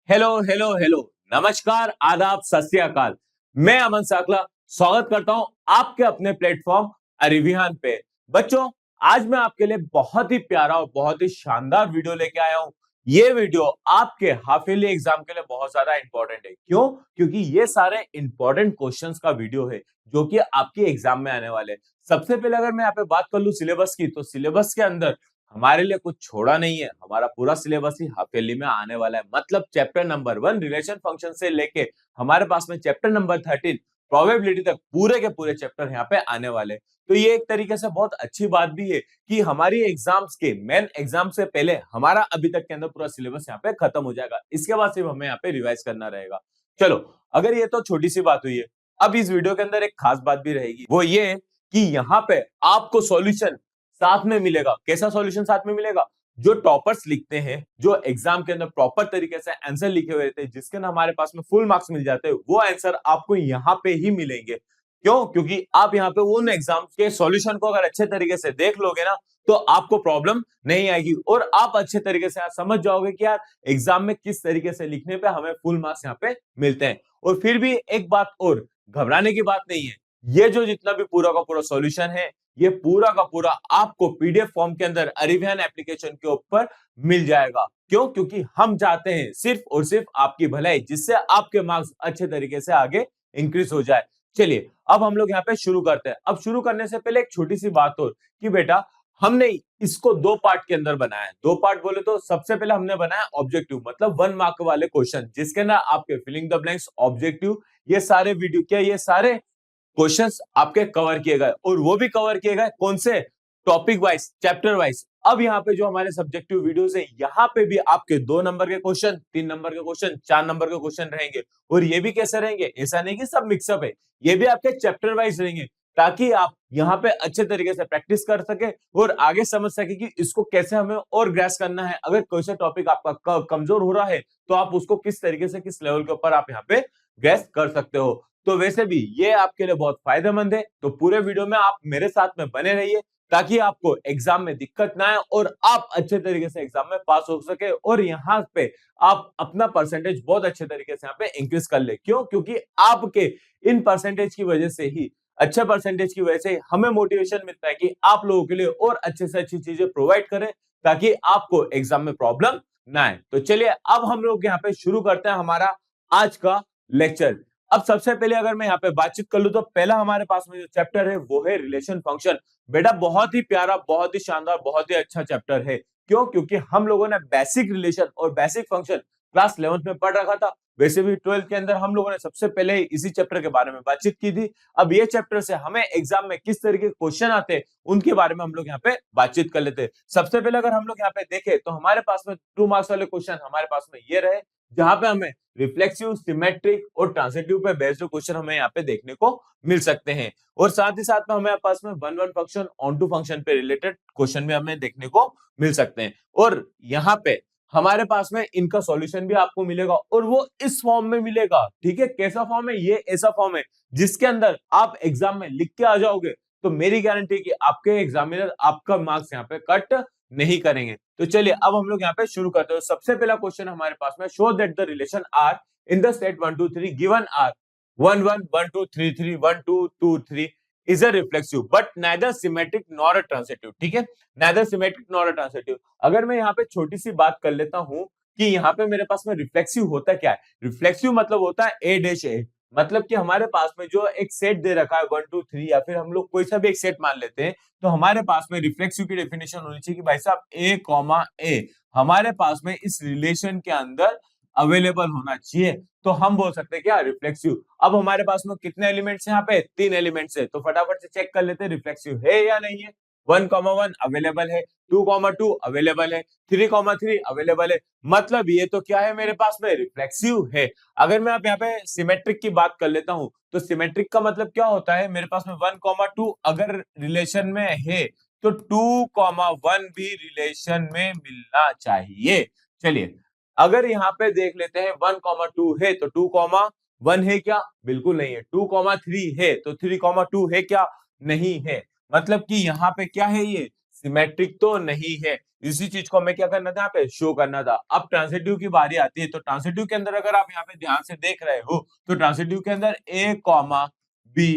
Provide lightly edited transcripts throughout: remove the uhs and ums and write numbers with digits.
Hello hello hello, नमस्कार, आदाब, सत श्री अकाल। मैं अमन साकला स्वागत करता हूं आपके अपने प्लेटफॉर्म अरिविहान पे। बच्चों, आज मैं आपके लिए बहुत ही प्यारा और बहुत ही शानदार वीडियो लेके आया हूं। ये वीडियो आपके हाफ ईयरली एग्जाम के लिए बहुत ज्यादा इंपॉर्टेंट है। क्यों? क्योंकि ये सारे इंपॉर्टेंट क्वेश्चंस का वीडियो है जो कि आपके एग्जाम में आने वाले हैं। सबसे पहले अगर मैं यहाँ पे बात कर लूं सिलेबस की, तो सिलेबस के अंदर हमारे लिए कुछ छोड़ा नहीं है। हमारा पूरा सिलेबस ही हाफ-ईयरली में आने वाला है। मतलब चैप्टर नंबर 1 रिलेशन फंक्शन से लेके हमारे पास में चैप्टर नंबर 13 प्रोबेबिलिटी तक पूरे के पूरे चैप्टर यहाँ पे आने वाले हैं। तो ये एक तरीके से बहुत अच्छी बात भी है कि हमारी एग्जाम्स के मेन एग्जाम से पहले हमारा अभी तक के अंदर पूरा सिलेबस यहाँ पे खत्म हो जाएगा। इसके बाद सिर्फ हमें यहाँ पे रिवाइज करना रहेगा। चलो, अगर ये तो छोटी सी बात हुई है, अब इस वीडियो के अंदर एक खास बात भी रहेगी। वो ये कि यहाँ पे आपको सॉल्यूशन साथ में मिलेगा। कैसा सॉल्यूशन साथ में मिलेगा? जो टॉपर्स लिखते हैं, जो एग्जाम के अंदर प्रॉपर तरीके से आंसर लिखे हुए रहते हैं, जिसके ना हमारे पास में फुल मार्क्स मिल जाते हैं, वो आंसर आपको यहाँ पे ही मिलेंगे। क्यों? क्योंकि आप यहाँ पे उन एग्जाम के सॉल्यूशन को अगर अच्छे तरीके से देख लोगे ना, तो आपको प्रॉब्लम नहीं आएगी और आप अच्छे तरीके से समझ जाओगे कि यार एग्जाम में किस तरीके से लिखने पे हमें फुल मार्क्स यहाँ पे मिलते हैं। और फिर भी एक बात और, घबराने की बात नहीं है। ये जो जितना भी पूरा का पूरा सॉल्यूशन है, ये पूरा का पूरा आपको पीडीएफ फॉर्म के अंदर अरिविहान एप्लीकेशन के ऊपर मिल जाएगा। क्यों? क्योंकि हम चाहते हैं सिर्फ और सिर्फ आपकी भलाई, जिससे आपके मार्क्स अच्छे तरीके से आगे इंक्रीज हो जाए। चलिए, अब हम लोग यहाँ पे शुरू करते हैं। अब शुरू करने से पहले एक छोटी सी बात और कि बेटा, हमने इसको दो पार्ट के अंदर बनाया है। दो पार्ट बोले तो सबसे पहले हमने बनाया ऑब्जेक्टिव, मतलब 1 मार्क वाले क्वेश्चन, जिसके अंदर आपके फिलिंग द ब्लैंक्स, ऑब्जेक्टिव, ये सारे वीडियो क्या ये सारे क्वेश्चंस आपके कवर किए गए और वो भी कवर किए गए कौन से? Topic wise, chapter wise. अब यहाँ पे जो हमारे सब्जेक्टिव वीडियोस है, यहाँ पे भी आपके 2 नंबर के क्वेश्चन, 3 नंबर के क्वेश्चन, 4 नंबर के क्वेश्चन रहेंगे। और ये भी कैसे रहेंगे? ऐसा नहीं कि सब मिक्सअप है, ये भी आपके चैप्टर वाइज रहेंगे, ताकि आप यहाँ पे अच्छे तरीके से प्रैक्टिस कर सके और आगे समझ सके कि इसको कैसे हमें और ग्रेस करना है। अगर कोई सा टॉपिक आपका कमजोर हो रहा है, तो आप उसको किस तरीके से, किस लेवल के ऊपर आप यहाँ पे ग्रेस कर सकते हो। तो वैसे भी ये आपके लिए बहुत फायदेमंद है। तो पूरे वीडियो में आप मेरे साथ में बने रहिए, ताकि आपको एग्जाम में दिक्कत ना आए और आप अच्छे तरीके से एग्जाम में पास हो सके और यहाँ पे आप अपना परसेंटेज बहुत अच्छे तरीके से यहाँ पे इंक्रीज कर ले। क्यों? क्योंकि आपके इन परसेंटेज की वजह से ही, अच्छे परसेंटेज की वजह से हमें मोटिवेशन मिलता है कि आप लोगों के लिए और अच्छे से अच्छी चीजें प्रोवाइड करें, ताकि आपको एग्जाम में प्रॉब्लम ना आए। तो चलिए, अब हम लोग यहाँ पे शुरू करते हैं हमारा आज का लेक्चर। अब सबसे पहले अगर मैं यहाँ पे बातचीत कर लूं, तो पहला हमारे पास में जो चैप्टर है वो है रिलेशन फंक्शन। बेटा, बहुत ही प्यारा, बहुत ही शानदार, बहुत ही अच्छा चैप्टर है। क्यों? क्योंकि हम लोगों ने बेसिक रिलेशन और बेसिक फंक्शन क्लास 11th में पढ़ रखा था। वैसे भी 12th के अंदर हम लोगों ने सबसे पहले इसी चैप्टर के बारे में बातचीत की थी। अब ये चैप्टर से हमें एग्जाम में किस तरीके के क्वेश्चन आते हैं, उनके बारे में हम लोग यहाँ पे बातचीत कर लेते हैं। सबसे पहले अगर हम लोग यहाँ पे देखें, तो हमारे पास में 2 मार्क्स वाले क्वेश्चन हमारे पास में ये रहे, जहां पे हमें रिफ्लेक्सिव, सिमेट्रिक और ट्रांजिटिव पे बेस्ड क्वेश्चन हमें यहाँ पे देखने को मिल सकते हैं। और साथ ही साथ में हमें पास में 1 फंक्शन, ऑन टू फंक्शन पे रिलेटेड क्वेश्चन भी हमें देखने को मिल सकते हैं। और यहाँ पे हमारे पास में इनका सॉल्यूशन भी आपको मिलेगा और वो इस फॉर्म में मिलेगा। ठीक है? कैसा फॉर्म है? ये ऐसा फॉर्म है जिसके अंदर आप एग्जाम में लिख के आ जाओगे, तो मेरी गारंटी है कि आपके एग्जामिनर आपका मार्क्स यहाँ पे कट नहीं करेंगे। तो चलिए, अब हम लोग यहाँ पे शुरू करते हैं। सबसे पहला क्वेश्चन हमारे पास में, show that the relation R in the set 1 2 3 given R 1 1 1 2 3 3 1 2 2 3 is a reflexive but neither symmetric nor a transitive. ठीक है? नाइदर सिमेट्रिक नॉर अ ट्रांजिटिव। अगर मैं यहाँ पे छोटी सी बात कर लेता हूं कि यहाँ पे मेरे पास में रिफ्लेक्सिव होता क्या है। रिफ्लेक्सिव मतलब होता है ए डैश ए, मतलब कि हमारे पास में जो एक सेट दे रखा है 1 2 3, या फिर हम लोग कोई सा भी एक सेट मान लेते हैं, तो हमारे पास में रिफ्लेक्सिव की डेफिनेशन होनी चाहिए कि भाई साहब ए कॉमा ए हमारे पास में इस रिलेशन के अंदर अवेलेबल होना चाहिए। तो हम बोल सकते हैं क्या? रिफ्लेक्सिव। अब हमारे पास में कितने एलिमेंट्स यहाँ पे? 3 एलिमेंट्स है, तो फटाफट से चेक कर लेते हैं रिफ्लेक्सिव है या नहीं है। 1,1 अवेलेबल है, 2,2 अवेलेबल है, 3,3 अवेलेबल है। मतलब ये तो क्या है मेरे पास में? रिफ्लेक्सिव है। अगर मैं आप यहाँ पे सिमेट्रिक की बात कर लेता हूं, तो सिमेट्रिक का मतलब क्या होता है? मेरे पास में 1,2 अगर रिलेशन में है, तो 2,1 भी रिलेशन में मिलना चाहिए। चलिए, अगर यहाँ पे देख लेते हैं 1,2 है, तो 2,1 है क्या? बिल्कुल नहीं है। 2,3 है, तो 3,2 है क्या? नहीं है। मतलब कि यहाँ पे क्या है? ये सिमेट्रिक तो नहीं है। इसी चीज को हमें क्या करना था, यहाँ पे शो करना था। अब ट्रांसिटिव की बारी आती है, तो ट्रांसिटिव के अंदर अगर आप यहाँ पे ध्यान से देख रहे हो तो ट्रांसिटिव के अंदर a comma b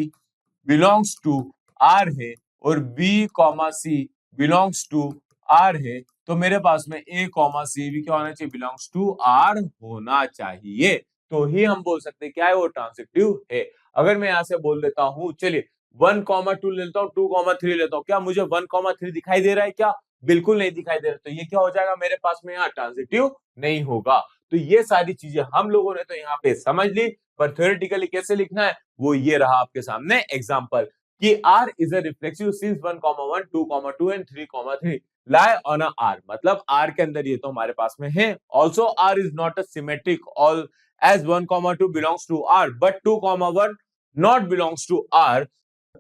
belongs to r है और b comma c belongs to r है, तो मेरे पास में a कॉमा c भी क्या होना चाहिए, बिलोंग्स टू r होना चाहिए, तो ही हम बोल सकते हैं क्या है, वो ट्रांसिटिव है। अगर मैं यहाँ से बोल देता हूँ, चलिए 1,2 लेता हूँ, 2,3 लेता हूँ, क्या मुझे 1,3 दिखाई दे रहा है क्या, बिल्कुल नहीं दिखाई दे रहा, तो ये क्या हो जाएगा मेरे पास में, यहाँ ट्रांसिटिव नहीं होगा। तो ये सारी चीजें हम लोगों ने तो यहाँ पे समझ ली, पर थ्योरेटिकली कैसे लिखना है वो ये रहा आपके सामने एग्जांपल, कि R is a reflexive since 1,1, 2,2 and 3,3 lie on a R, मतलब R के अंदर ये तो हमारे पास में है। Also R is not a symmetric all as 1,2 belongs to R, but 2,1 not belongs to R.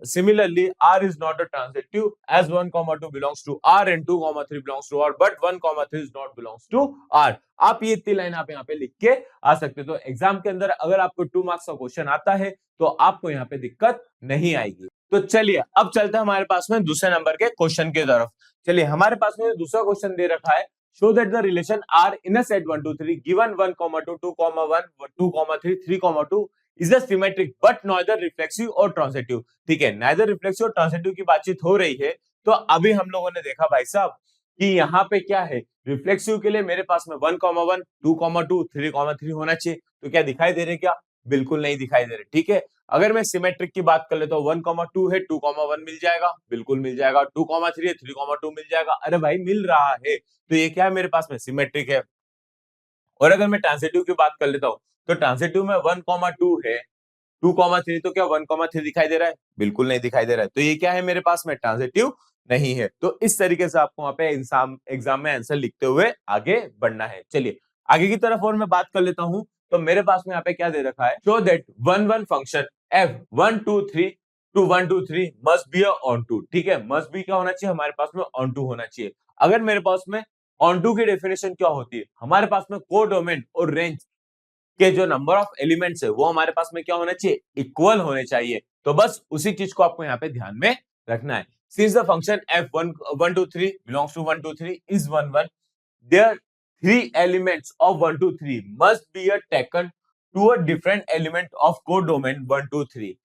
Similarly, R is not a transitive as 1,2 belongs to R and 2,3 belongs to R, but 1,3 is not belongs to R. आप ये इतनी line आप यहाँ पे लिख के आ सकते हो, तो एग्जाम के अंदर अगर आपको 2 मार्क्स का क्वेश्चन आता है तो आपको यहाँ पे दिक्कत नहीं आएगी। तो चलिए अब चलते हैं हमारे पास में दूसरे नंबर के क्वेश्चन की तरफ। चलिए हमारे पास में दूसरा क्वेश्चन दे रखा है, show that the relation R in a set 1, 2, 3 given 1, 2, 2, 1, 2, 3, 3, 2 is a symmetric but neither reflexive or transitive। ठीक है, neither reflexive और transitive की बातचीत हो रही है, तो अभी हम लोगों ने देखा भाई साहब कि यहाँ पे क्या है, रिफ्लेक्सिव के लिए मेरे पास में 1,1, 2,2, 3,3 होना चाहिए, तो क्या दिखाई दे रहे क्या, बिल्कुल नहीं दिखाई दे रहे। ठीक है, अगर मैं सिमेट्रिक की बात कर लेता हूँ, 1,2 है, 2,1 मिल जाएगा, बिल्कुल मिल जाएगा, 2,3 है, 3,2 मिल जाएगा, अरे भाई मिल रहा है, तो ये क्या है मेरे पास में, सिमेट्रिक है। और अगर मैं ट्रांसिटिव की बात कर लेता हूँ, तो ट्रांसिटिव में 1,2 है, 2,3, तो क्या 1,3 दिखाई दे रहा है, बिल्कुल नहीं दिखाई दे रहा है, तो ये क्या है मेरे पास में, ट्रांसिटिव नहीं है। तो इस तरीके से आपको वहां पे एग्जाम में आंसर लिखते हुए आगे बढ़ना है। चलिए आगे की तरफ और मैं बात कर लेता हूं, तो मेरे पास में यहाँ पे क्या दे रखा है, show that 1 function f123 to 123 must be onto. ठीक है, मस्ट बी क्या होना चाहिए, हमारे पास में ऑन टू होना चाहिए। अगर मेरे पास में ऑन टू की डेफिनेशन क्या होती है, हमारे पास में कोडोमेन और रेंज के जो नंबर ऑफ एलिमेंट्स है वो हमारे पास में क्या होना चाहिए, इक्वल होने चाहिए। तो बस उसी चीज को आपको यहाँ पे ध्यान में रखना है। Since the function f1 1 2 3 belongs to 1 2 3 is 1 1, there 3 elements of 1 2 3 must be taken to a different element of codomain 1 2 3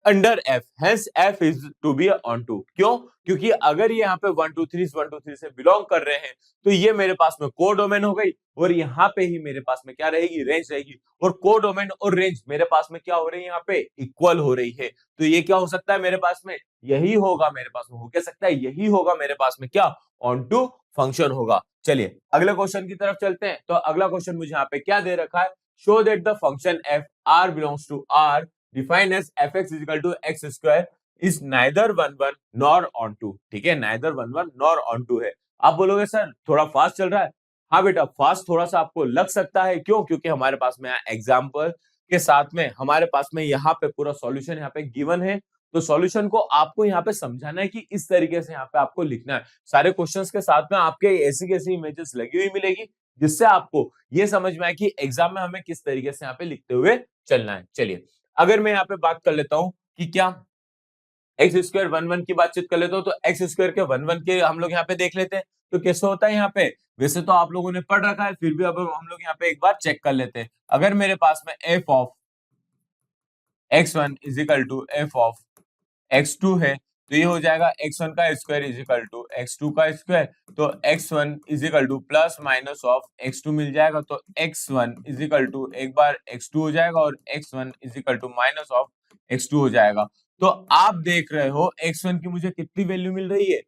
under f, hence f is to be on to. क्यों, क्योंकि अगर ये यहाँ पे 1 2 3 1 2 3 से बिलोंग कर रहे हैं, तो ये मेरे पास में कोडोमेन हो गई, और यहाँ पे ही मेरे पास में क्या रहेगी, रेंज रहेगी, और कोडोमेन और रेंज मेरे पास में क्या हो रही है, यहाँ पे इक्वल हो रही है। तो ये क्या हो सकता है मेरे पास में, यही होगा मेरे पास में, हो क्या सकता है, यही होगा मेरे पास में क्या, ऑन टू फंक्शन होगा। चलिए अगले क्वेश्चन की तरफ चलते हैं। तो अगला क्वेश्चन मुझे यहाँ पे क्या दे रखा है, show that the function f r belongs to r defined as fx is equal to x square is neither 1 1 nor on 2। ठीक है, neither 1 1 nor on 2 है। आप बोलोगे सर थोड़ा फास्ट चल रहा है, हाँ बेटा फास्ट थोड़ा सा आपको लग सकता है, क्यों, क्योंकि हमारे पास में एग्जाम्पल के साथ में हमारे पास में यहाँ पे पूरा सॉल्यूशन यहाँ पे गिवन है, तो सॉल्यूशन को आपको यहाँ पे समझाना है कि इस तरीके से यहाँ पे आपको लिखना है। सारे क्वेश्चंस के साथ में आपके ऐसी कैसी इमेजेस लगी हुई मिलेगी, जिससे आपको ये समझ में आए कि एग्जाम में हमें किस तरीके से यहाँ पे लिखते हुए चलना है। चलिए अगर मैं यहाँ पे बात कर लेता हूँ कि क्या एक्स स्क्वायर 1 1 की बातचीत कर लेता हूँ, तो एक्स स्क्वायर के 1 1 के हम लोग यहाँ पे देख लेते हैं, तो कैसे होता है यहाँ पे, वैसे तो आप लोगों ने पढ़ रखा है, फिर भी अब हम लोग यहाँ पे एक बार चेक कर लेते हैं। अगर मेरे पास में f of x1 is equal to f of x2 है, तो ये हो जाएगा x1 का square is equal to x2 का स्क्वायर, तो x1 is equal two plus minus of x2 मिल जाएगा, तो x1 इज इक्वल टू एक बार x2 हो जाएगा और x1 is equal to minus of x2 हो जाएगा। तो आप देख रहे हो x1 की मुझे कितनी वैल्यू मिल रही है,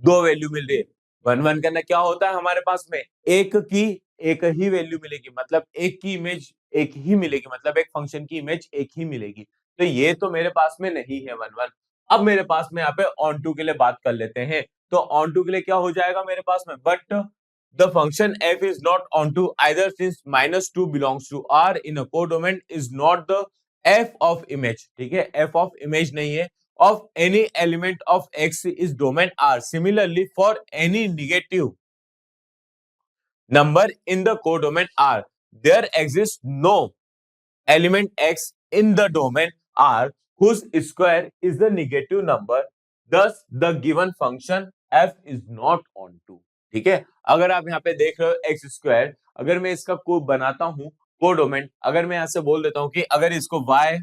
2 वैल्यू मिल रही है। 1 1 के अंदर क्या होता है हमारे पास में, एक की एक ही वैल्यू मिलेगी, मतलब एक की इमेज एक ही मिलेगी, मतलब एक फंक्शन की इमेज एक ही मिलेगी, तो ये तो मेरे पास में नहीं है 1 1। अब मेरे पास में यहाँ पे ऑन टू के लिए बात कर लेते हैं, तो ऑन टू के लिए क्या हो जाएगा मेरे पास में, but the function f is not onto either since -2 belongs to R in a codomain is not the f of image। ठीक है, f of image नहीं है, of any element of x is domain R। Similarly for any negative number in the codomain R there exists no element x in the domain R whose square is the negative number, thus the given function f is not onto. ठीक है, अगर आप यहाँ पे देख रहे हो x square, अगर मैं इसका को बनाता हूँ कोडोमेन, अगर मैं यहाँ से बोल देता हूँ कि अगर इसको y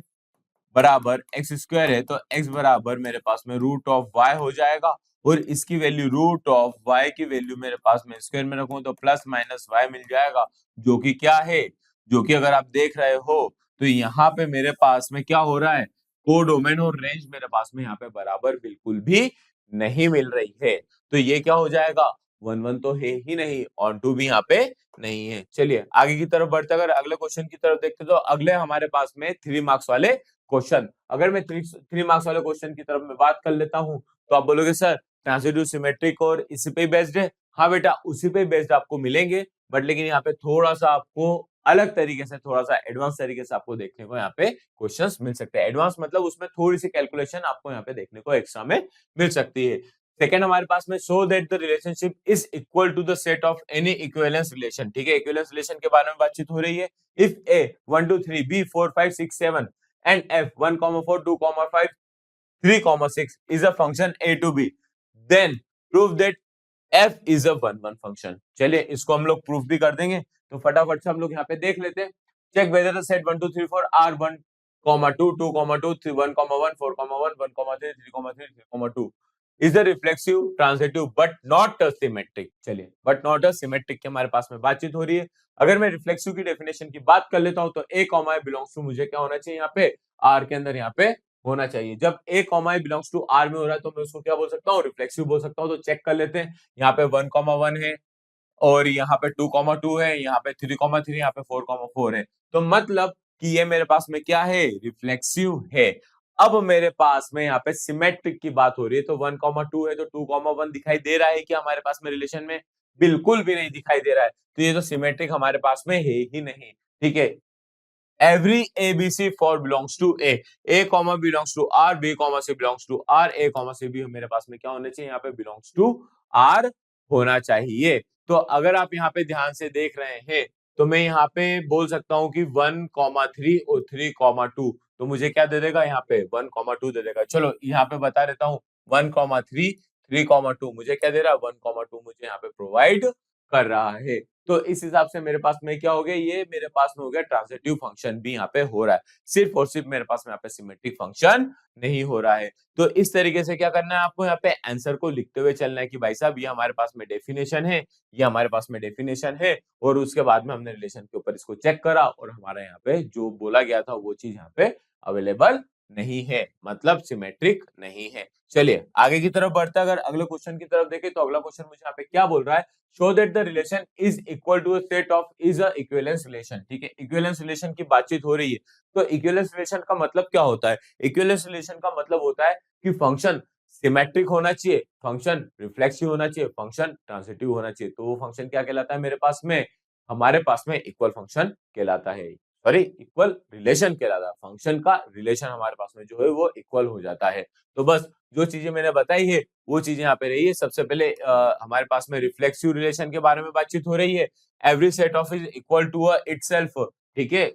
बराबर एक्स स्क्वायर है तो x बराबर मेरे पास में रूट ऑफ y हो जाएगा, और इसकी वैल्यू रूट ऑफ y की वैल्यू मेरे पास में स्क्वायर में रखूं तो प्लस माइनस y मिल जाएगा, जो कि क्या है, जो कि अगर आप देख रहे हो तो यहाँ पे मेरे पास में क्या हो रहा है, कोडोमेन और रेंज मेरे पास में यहाँ पे बराबर बिल्कुल भी नहीं मिल रही है। तो ये क्या हो जाएगा, 1 1 तो है ही नहीं, ऑन टू भी यहाँ पे नहीं है। चलिए आगे की तरफ बढ़ते, अगर अगले क्वेश्चन की तरफ देखते तो अगले हमारे पास में 3 मार्क्स वाले क्वेश्चन, अगर मैं 3 मार्क्स वाले क्वेश्चन की तरफ में बात कर लेता हूं तो आप बोलोगे सर ट्रांजिटिव सिमेट्रिक और इसी पे बेस्ड है। हाँ बेटा, उसी पे बेस्ड आपको मिलेंगे, बट लेकिन यहाँ पे थोड़ा सा आपको अलग तरीके से, थोड़ा सा एडवांस तरीके से आपको देखने को यहाँ पे क्वेश्चंस मिल सकते हैं। एडवांस मतलब उसमें थोड़ी सी कैलकुलेशन आपको यहाँ पे देखने को एक्स्ट्रा में मिल सकती है। सेकंड हमारे पास में show that the relationship is equal to the set of any equivalence relation. ठीक है, इक्विवेलेंस रिलेशन के बारे में बातचीत हो रही है। If A 1 2 3 B 4 5 6 7 and f 1 4 2 5 3 6 is a function a to b, then prove that f is a 1 1 function। चलिए इसको हम लोग प्रूफ भी कर देंगे, तो फटाफट से हम लोग यहाँ पे देख लेते हैं। Check whether the set 1 2 3 4 r 1 2 2 2 3 1 1 4 1 1 3 3 2 is a reflexive transitive but not a symmetric। चलिए but not a symmetric की हमारे पास में बातचीत हो रही है। अगर मैं रिफ्लेक्सिव की डेफिनेशन की बात कर लेता हूं तो a कॉमा बिलोंग्स टू मुझे क्या होना चाहिए, यहाँ पे r के अंदर यहाँ पे होना चाहिए। जब a comma belongs to r में हो रहा है तो मैं उसको क्या बोल सकता हूँ, रिफ्लेक्सिव बोल सकता हूँ। तो चेक कर लेते हैं, यहाँ पे 1 1 है और यहाँ पे 2 2 है, यहाँ पे 3 3, यहाँ पे 4 4 है। तो मतलब कि ये मेरे पास में क्या है, रिफ्लेक्सिव है। अब मेरे पास में यहाँ पे सिमेट्रिक की बात हो रही है, तो 1 2 है तो 2 1 दिखाई दे रहा है कि हमारे पास में रिलेशन में, बिल्कुल भी नहीं दिखाई दे रहा है। तो ये तो सिमेट्रिक हमारे पास में है ही नहीं। ठीक है, every ABC for belongs to A comma belongs to R, B comma C belongs to R, A comma C भी मेरे पास में क्या होना चाहिए, यहाँ पे belongs to R होना चाहिए। तो अगर आप यहाँ पे ध्यान से देख रहे हैं तो मैं यहाँ पे बोल सकता हूँ कि 1 3 और 3 2, तो मुझे क्या दे देगा, यहाँ पे 1 2 दे देगा। चलो यहाँ पे बता देता हूँ, 1 3 3 2 मुझे क्या दे रहा है, 1 2 मुझे यहाँ पे प्रोवाइड कर रहा है। तो इस हिसाब से मेरे पास में क्या हो गया, ये मेरे पास में हो गया ट्रांजिटिव फंक्शन भी यहाँ पे हो रहा है, सिर्फ और सिर्फ मेरे पास में यहाँ पे सिमेट्रिक फंक्शन नहीं हो रहा है। तो इस तरीके से क्या करना है आपको, यहाँ पे आंसर को लिखते हुए चलना है कि भाई साहब ये हमारे पास में डेफिनेशन है, ये हमारे पास में डेफिनेशन है, और उसके बाद में हमने रिलेशन के ऊपर इसको चेक करा और हमारा यहाँ पे जो बोला गया था वो चीज यहाँ पे अवेलेबल नहीं है, मतलब सिमेट्रिक नहीं है। चलिए आगे की तरफ बढ़ते, अगर अगले क्वेश्चन की तरफ देखें तो अगला क्वेश्चन मुझे यहाँ पे क्या बोल रहा है, show that the relation is equal to a set of is a equivalence relation. ठीक है, इक्विवेलेंस रिलेशन की बातचीत हो रही है। तो इक्विवेलेंस रिलेशन का मतलब क्या होता है, इक्विवेलेंस रिलेशन का मतलब होता है कि फंक्शन सिमेट्रिक होना चाहिए, फंक्शन रिफ्लेक्सिव होना चाहिए, फंक्शन ट्रांजिटिव होना चाहिए। तो वो फंक्शन क्या कहलाता है मेरे पास में, हमारे पास में इक्वल फंक्शन कहलाता है, सॉरी इक्वल रिलेशन कहलाता है। फंक्शन का रिलेशन हमारे पास में जो है वो इक्वल हो जाता है। तो बस जो चीजें मैंने बताई है वो चीजें यहाँ पे रही है। सबसे पहले हमारे पास में रिफ्लेक्सिव रिलेशन के बारे में बातचीत हो रही है, every set of is equal to itself. ठीक है,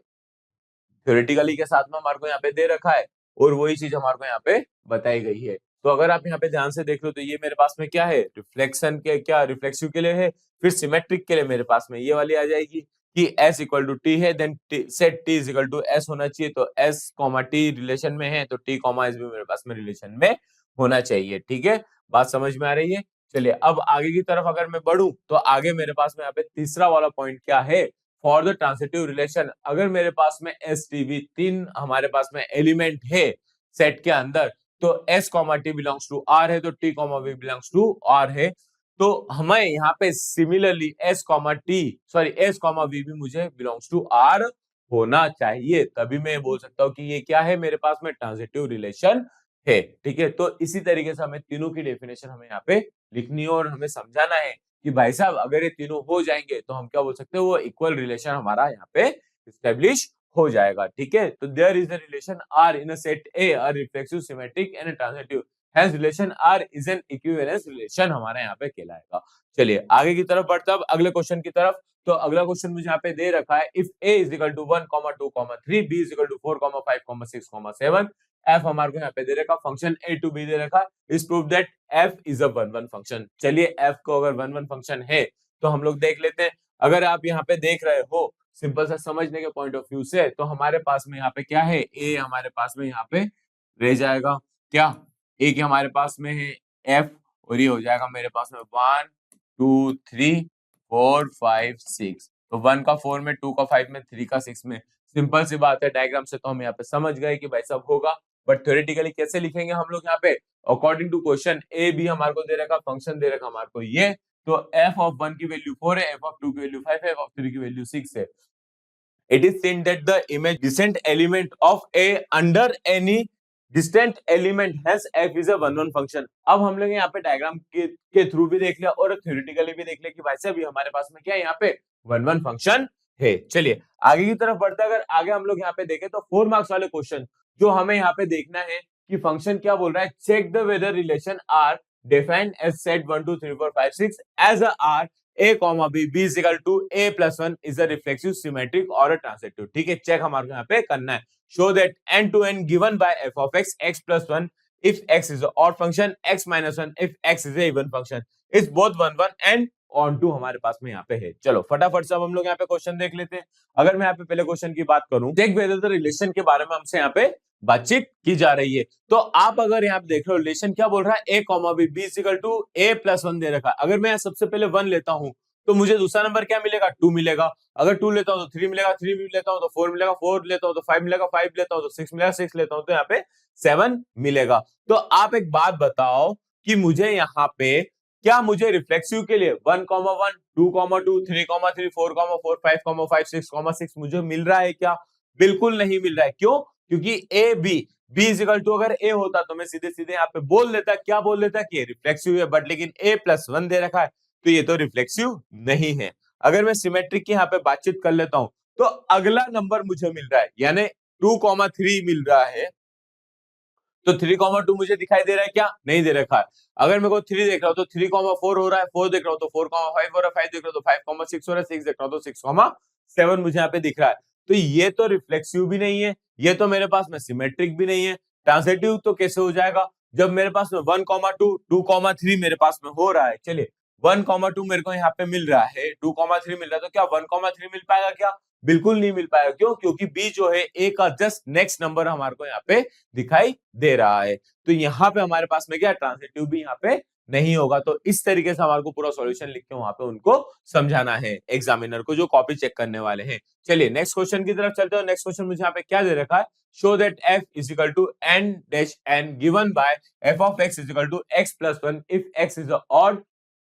थ्योरेटिकली के साथ में हमारे को यहाँ पे दे रखा है और वही चीज हमारे को यहाँ पे बताई गई है। तो अगर आप यहाँ पे ध्यान से देख लो तो ये मेरे पास में क्या है, रिफ्लेक्शन के क्या रिफ्लेक्सिव के लिए है, फिर सिमेट्रिक के लिए मेरे पास में ये वाली आ जाएगी कि s इक्वल टू टी है, then set t is equal to s होना चाहिए। तो s कॉमा t रिलेशन में है तो t कॉमा s भी मेरे पास में रिलेशन में होना चाहिए। ठीक है, बात समझ में आ रही है। चलिए अब आगे की तरफ अगर मैं बढ़ूं तो आगे मेरे पास में यहाँ पे तीसरा वाला पॉइंट क्या है, फॉर द ट्रांजिटिव रिलेशन। अगर मेरे पास में एस टी वी तीन हमारे पास में एलिमेंट है सेट के अंदर, तो s comma T belongs to r है तो t comma V belongs to r है। तो हमें यहाँ पे similarly s comma T sorry s comma V भी मुझे बिलोंग्स टू r होना चाहिए, तभी मैं बोल सकता हूँ कि ये क्या है मेरे पास में ट्रांजिटिव रिलेशन है। ठीक है, तो इसी तरीके से हमें तीनों की डेफिनेशन हमें यहाँ पे लिखनी है और हमें समझाना है कि भाई साहब अगर ये तीनों हो जाएंगे तो हम क्या बोल सकते हैं, वो इक्वल रिलेशन हमारा यहाँ पे एस्टेब्लिश हो जाएगा। ठीक है, तो there is a relation R in a set A, a reflexive symmetric and transitive, hence relation R is an equivalence relation हमारे यहाँ पे कहलाएगा। चलिए आगे की तरफ बढ़ते हैं अगले क्वेश्चन की तरफ। तो अगला क्वेश्चन मुझे यहाँ पे दे रखा है, if a is equal to 1 2 3, b is equal to 4 5 6 7 f हमारे को यहाँ पे दे रखा, फंक्शन a to b दे रखा, इस prove that f is a one one function. चलिए f को अगर वन वन फंक्शन है तो हम लोग देख लेते हैं। अगर आप यहाँ पे देख रहे हो सिंपल सा समझने के पॉइंट ऑफ व्यू से, तो हमारे पास में यहाँ पे क्या है, a हमारे पास में यहाँ पे रह जाएगा, क्या a के हमारे पास में है f, और ये हो जाएगा मेरे पास में 1 2 3 4 5 6, तो 1 का 4 में, 2 का 5 में, 3 का 6 में। सिंपल सी बात है, डायग्राम से तो हम यहाँ पे समझ गए कि भाई सब होगा, बट थ्योरेटिकली कैसे लिखेंगे हम लोग यहाँ पे, according to question A B हमारे को दे रखा, फंक्शन दे रखा हमारे को ये, तो f ऑफ 1 की वैल्यू 4 है, f ऑफ 2 की वैल्यू 5 है, f ऑफ 3 की वैल्यू 6 है। It is seen that the image distant element of A under any distant element hence f is a one one function. अब हम लोग यहाँ पे डायग्राम के थ्रू भी देख लिया और थ्योरेटिकली भी देख लिया कि वैसे भी हमारे पास में क्या है यहाँ पे वन वन फंक्शन है। चलिए आगे की तरफ बढ़ते, अगर आगे हम लोग यहाँ पे देखें तो 4 मार्क्स वाले क्वेश्चन जो हमें यहाँ पे देखना है कि फंक्शन क्या बोल रहा है, check the whether relation R defined as set 1 2 3 4 5 6 as a R a comma b b is equal to a plus 1 is a reflexive symmetric or a transitive। ठीक है, चेक हमारे को यहाँ पे करना है। show that n to n given by f of x x plus 1 if x is a odd function, x minus 1 if x is a even function is both 1 1 and on to हमारे पास में यहाँ पे है। चलो फटाफट से अब हम लोग यहाँ पे क्वेश्चन देख लेते हैं। अगर मैं यहाँ पे पहले क्वेश्चन की बात करूं, चेक वेदर द रिलेशन के बारे में हमसे यहाँ पे बातचीत की जा रही है। तो आप अगर यहाँ पे देख रहे हो रिलेशन क्या बोल रहा है, a comma b b equal to a plus 1 दे रखा है। अगर मैं सबसे पहले 1 लेता हूं तो मुझे दूसरा नंबर क्या मिलेगा, 2 मिलेगा। अगर 2 लेता हूं तो 3 मिलेगा, 3 भी लेता हूं तो 4 मिलेगा, 4 लेता हूं तो 5 मिलेगा, 5 लेता हूं तो 6 मिलेगा, 6 लेता हूं तो यहाँ पे 7 मिलेगा। तो आप एक बात बताओ कि मुझे यहाँ पे क्या मुझे रिफ्लेक्सिव के लिए 1, 1, 2, 2, 3, 3, 4, 4, 5, 5, 6, 6 मुझे मिल रहा है क्या? बिल्कुल नहीं मिल रहा है। क्यों? क्योंकि A B B is equal to, अगर ए होता तो मैं सीधे सीधे यहाँ पे बोल देता, क्या बोल देता कि रिफ्लेक्सिव है, बट लेकिन ए प्लस 1 दे रखा है तो ये तो रिफ्लेक्सिव नहीं है। अगर मैं सिमेट्रिक की यहाँ पे बातचीत कर लेता हूं तो अगला नंबर मुझे मिल रहा है, यानी 2, 3 मिल रहा है, तो 3, 2 मुझे दिखाई दे रहा है क्या? नहीं दे रखा है। अगर मेरे को 3 देख रहा हूं तो 3, 4 हो रहा है, 4 देख रहा हूं तो 4, 5 हो रहा है, 5 देख रहा हूं तो 5, 6 हो रहा है, 6 देख रहा हूं तो 6, 7 मुझे यहाँ पे दिख रहा है। तो ये तो रिफ्लेक्सिव भी नहीं है, ये तो मेरे पास में सिमेट्रिक भी नहीं है। ट्रांजिटिव तो कैसे हो जाएगा जब मेरे पास में 1, 2, 2, 3 मेरे पास में हो रहा है। चलिए 1, 2 मेरे को यहाँ पे मिल रहा है, 2, 3 मिल रहा है, तो क्या 1, 3 मिल पाएगा क्या? बिल्कुल नहीं मिल पाएगा। क्यों? क्योंकि बी जो है ए का जस्ट नेक्स्ट नंबर हमारे को यहाँ पे दिखाई दे रहा है। तो यहाँ पे हमारे पास में क्या ट्रांजिटिव भी यहाँ पे नहीं होगा। तो इस तरीके से हमारे को पूरा सॉल्यूशन लिख के वहां पे उनको समझाना है एग्जामिनर को, जो कॉपी चेक करने वाले हैं। चलिए नेक्स्ट क्वेश्चन की तरफ चलते हैं। नेक्स्ट क्वेश्चन मुझे यहाँ पे क्या दे रखा है, show that f is equal to n dash n given by f of x is equal to x plus 1 if x is odd,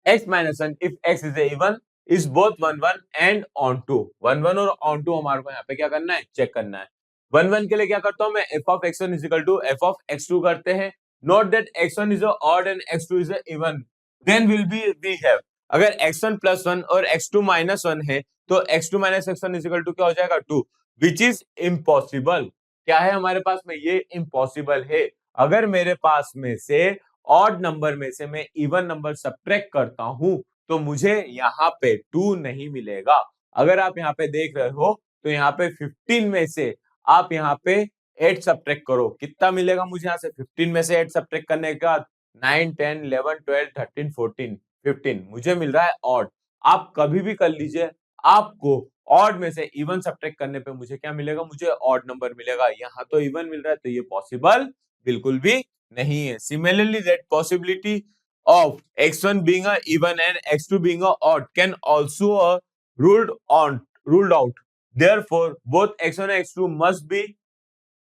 x minus 1 if x is even is both 1 1 and onto. 1 1 और on to हमारे को यहाँ पे क्या करना है, check करना है। 1 1 के लिए क्या करता हूं मैं, f of x1 is equal to f of x2 करते हैं। Note that x1 is odd and x2 is even, then will be we have, अगर x1 प्लस 1 और x2 माइनस 1 है तो x2 minus x1 is equal to क्या हो जाएगा, 2, which is impossible. क्या है हमारे पास में, ये इम्पॉसिबल है। अगर मेरे पास में से ऑड नंबर में से मैं इवन नंबर सब्ट्रैक्ट करता हूं तो मुझे यहाँ पे 2 नहीं मिलेगा। अगर आप यहाँ पे देख रहे हो तो यहाँ पे 15 में से आप यहाँ पे 8 सब्ट्रैक्ट करो, कितना मिलेगा मुझे यहाँ से, 15 में से 8 सब्ट्रैक्ट करने के बाद 9 10 11 12 13 14 15 मुझे मिल रहा है ऑड। आप कभी भी कर लीजिए, आपको ऑड में से इवन सब्ट्रैक्ट करने पे मुझे क्या मिलेगा, मुझे ऑड नंबर मिलेगा। यहाँ तो इवन मिल रहा है तो ये पॉसिबल बिल्कुल भी नहीं है। Similarly that possibility of x1 being a even and x2 being a odd can also ruled out. Therefore, both x1 and x2 must be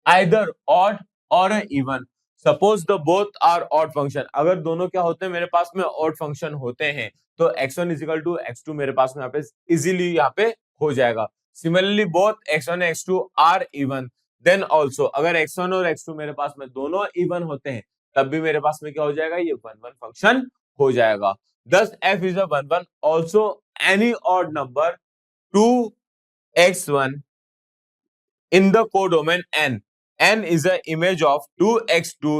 either odd or a even. Suppose the both are odd function. अगर दोनों क्या होते हैं मेरे पास में odd function होते हैं तो x1 is equal to x2 मेरे पास में यहाँ पे easily यहाँ पे हो जाएगा। Similarly, both x1 and x2 are even. Then also अगर x1 और x2 मेरे पास में दोनों even होते हैं तब भी मेरे पास में क्या हो जाएगा, ये 1 1 फंक्शन हो जाएगा। Thus f is a 1 1 also any odd number 2x1 in the codomain n. N is the image of 2x2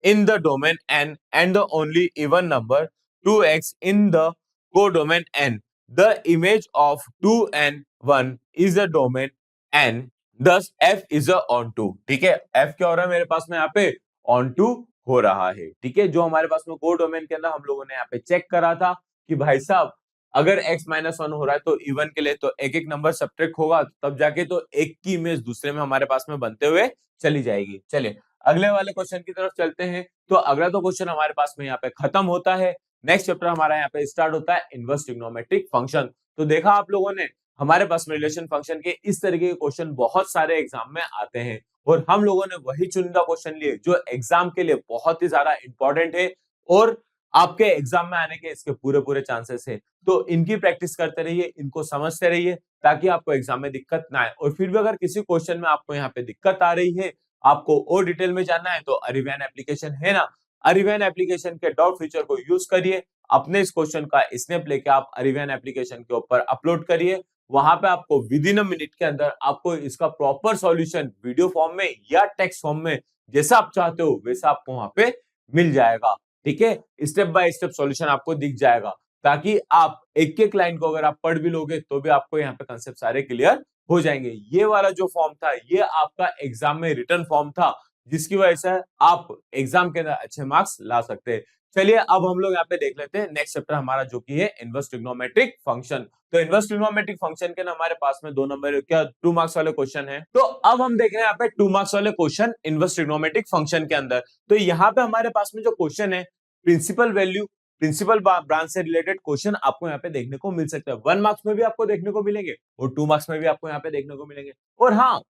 in the domain n and the only even number 2x in the codomain n. The image of 2 and 1 is the domain n. दस F is on to. ठीक है, F क्या हो रहा है मेरे पास में यहाँ पे, ऑन टू हो रहा है। ठीक है, जो हमारे पास में कोडोमेन के अंदर हम लोगों ने यहाँ पे चेक करा था कि भाई साहब अगर x माइनस वन हो रहा है तो इवन के लिए तो एक एक नंबर सब्ट्रैक्ट होगा, तब जाके तो एक की इमेज दूसरे में हमारे पास में बनते हुए चली जाएगी। चलिए अगले वाले क्वेश्चन की तरफ चलते हैं। तो अगला तो क्वेश्चन हमारे पास में यहाँ पे खत्म होता है। नेक्स्ट चैप्टर हमारा यहाँ पे स्टार्ट होता है, इनवर्स ट्रिग्नोमेट्रिक फंक्शन। तो देखा आप लोगों ने हमारे पास में रिलेशन फंक्शन के इस तरीके के क्वेश्चन बहुत सारे एग्जाम में आते हैं, और हम लोगों ने वही चुनिंदा क्वेश्चन लिए जो एग्जाम के लिए बहुत ही ज्यादा इंपॉर्टेंट है और आपके एग्जाम में आने के इसके पूरे पूरे चांसेस है। तो इनकी प्रैक्टिस करते रहिए, इनको समझते रहिए, ताकि आपको एग्जाम में दिक्कत ना आए। और फिर भी अगर किसी क्वेश्चन में आपको यहाँ पे दिक्कत आ रही है, आपको और डिटेल में जानना है, तो अरिवैन एप्लीकेशन है ना, अरिवैन एप्लीकेशन के डाउट फीचर को यूज करिए, अपने इस क्वेश्चन का स्नैप लेके आप अरिवैन एप्लीकेशन के ऊपर अपलोड करिए। वहां पे आपको विद इन अ मिनट के अंदर आपको इसका प्रॉपर सॉल्यूशन वीडियो फॉर्म में या टेक्स्ट फॉर्म में जैसा आप चाहते हो वैसा आपको वहां पे मिल जाएगा। ठीक है, स्टेप बाय स्टेप सॉल्यूशन आपको दिख जाएगा, ताकि आप एक एक लाइन को अगर आप पढ़ भी लोगे तो भी आपको यहाँ पे कंसेप्ट सारे क्लियर हो जाएंगे। ये वाला जो फॉर्म था ये आपका एग्जाम में रिटर्न फॉर्म था, जिसकी वजह से आप एग्जाम के अंदर अच्छे मार्क्स ला सकते हैं। चलिए अब हम लोग यहाँ पे देख लेते हैं नेक्स्ट चैप्टर हमारा, जो कि है इनवर्स ट्रिग्नोमेट्रिक फंक्शन। तो इनवर्स ट्रिग्नोमेट्रिक फंक्शन के ना हमारे पास में 2 नंबर क्या 2 मार्क्स वाले क्वेश्चन है। तो अब हम देख रहे हैं यहाँ पे 2 मार्क्स वाले क्वेश्चन इनवर्स ट्रिग्नोमेट्रिक फंक्शन के अंदर। तो यहाँ पे हमारे पास में जो क्वेश्चन है प्रिंसिपल वैल्यू, प्रिंसिपल ब्रांच से रिलेटेड क्वेश्चन आपको यहाँ पे देखने को मिल सकता है। 1 मार्क्स में भी आपको देखने को मिलेंगे और 2 मार्क्स में भी आपको यहाँ पे देखने को मिलेंगे। और हाँ,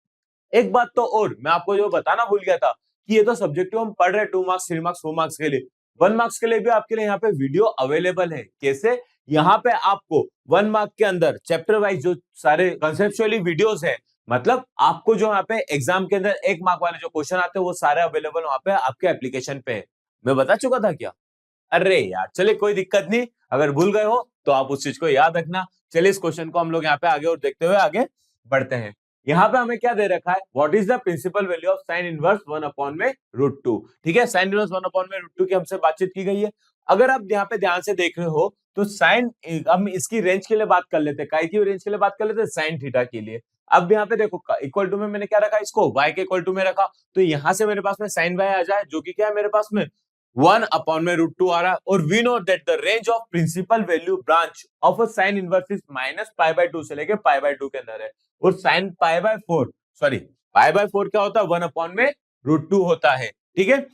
एक बात तो और मैं आपको जो बताना भूल गया था कि ये तो सब्जेक्टिव हम पढ़ रहे हैं 2 मार्क्स 3 मार्क्स 4 मार्क्स के लिए, 1 मार्क्स के लिए भी आपके लिए यहाँ पे वीडियो अवेलेबल है। कैसे? यहाँ पे आपको 1 मार्क के अंदर चैप्टर वाइज जो सारे कंसेप्चुअली वीडियोस है, मतलब आपको जो यहाँ पे एग्जाम के अंदर 1 मार्क वाले जो क्वेश्चन आते हैं वो सारे अवेलेबल वहां पे आपके एप्लीकेशन पे है। मैं बता चुका था क्या? अरे यार चलिए कोई दिक्कत नहीं, अगर भूल गए हो तो आप उस चीज को याद रखना। चलिए इस क्वेश्चन को हम लोग यहाँ पे आगे और देखते हुए आगे बढ़ते हैं। यहाँ पे हमें क्या दे रखा है, what is the principal value of sine inverse 1 upon में रूट टू। ठीक है, साइन इनवर्स 1 अपॉन में रूट टू की हमसे बातचीत की गई है। अगर आप यहाँ पे ध्यान से देख रहे हो तो साइन, हम इसकी रेंज के लिए बात कर लेते हैं, काय की रेंज के लिए बात कर लेते हैं, साइन थीटा के लिए। अब यहाँ पे देखो इक्वल टू में मैंने क्या रखा, इसको y के इक्वल टू में रखा, तो यहाँ से मेरे पास में साइन y आ जाए, जो कि क्या है मेरे पास में 1 अपॉन में रूट टू आ रहा है। और we know that the range of principal value branch of a sine inverse is minus pi by 2 से लेके पाई बाय 2 के अंदर है। और sign pi by 4, sorry pi by 4 क्या होता है, 1 अपॉन में रूट टू होता है। ठीक है,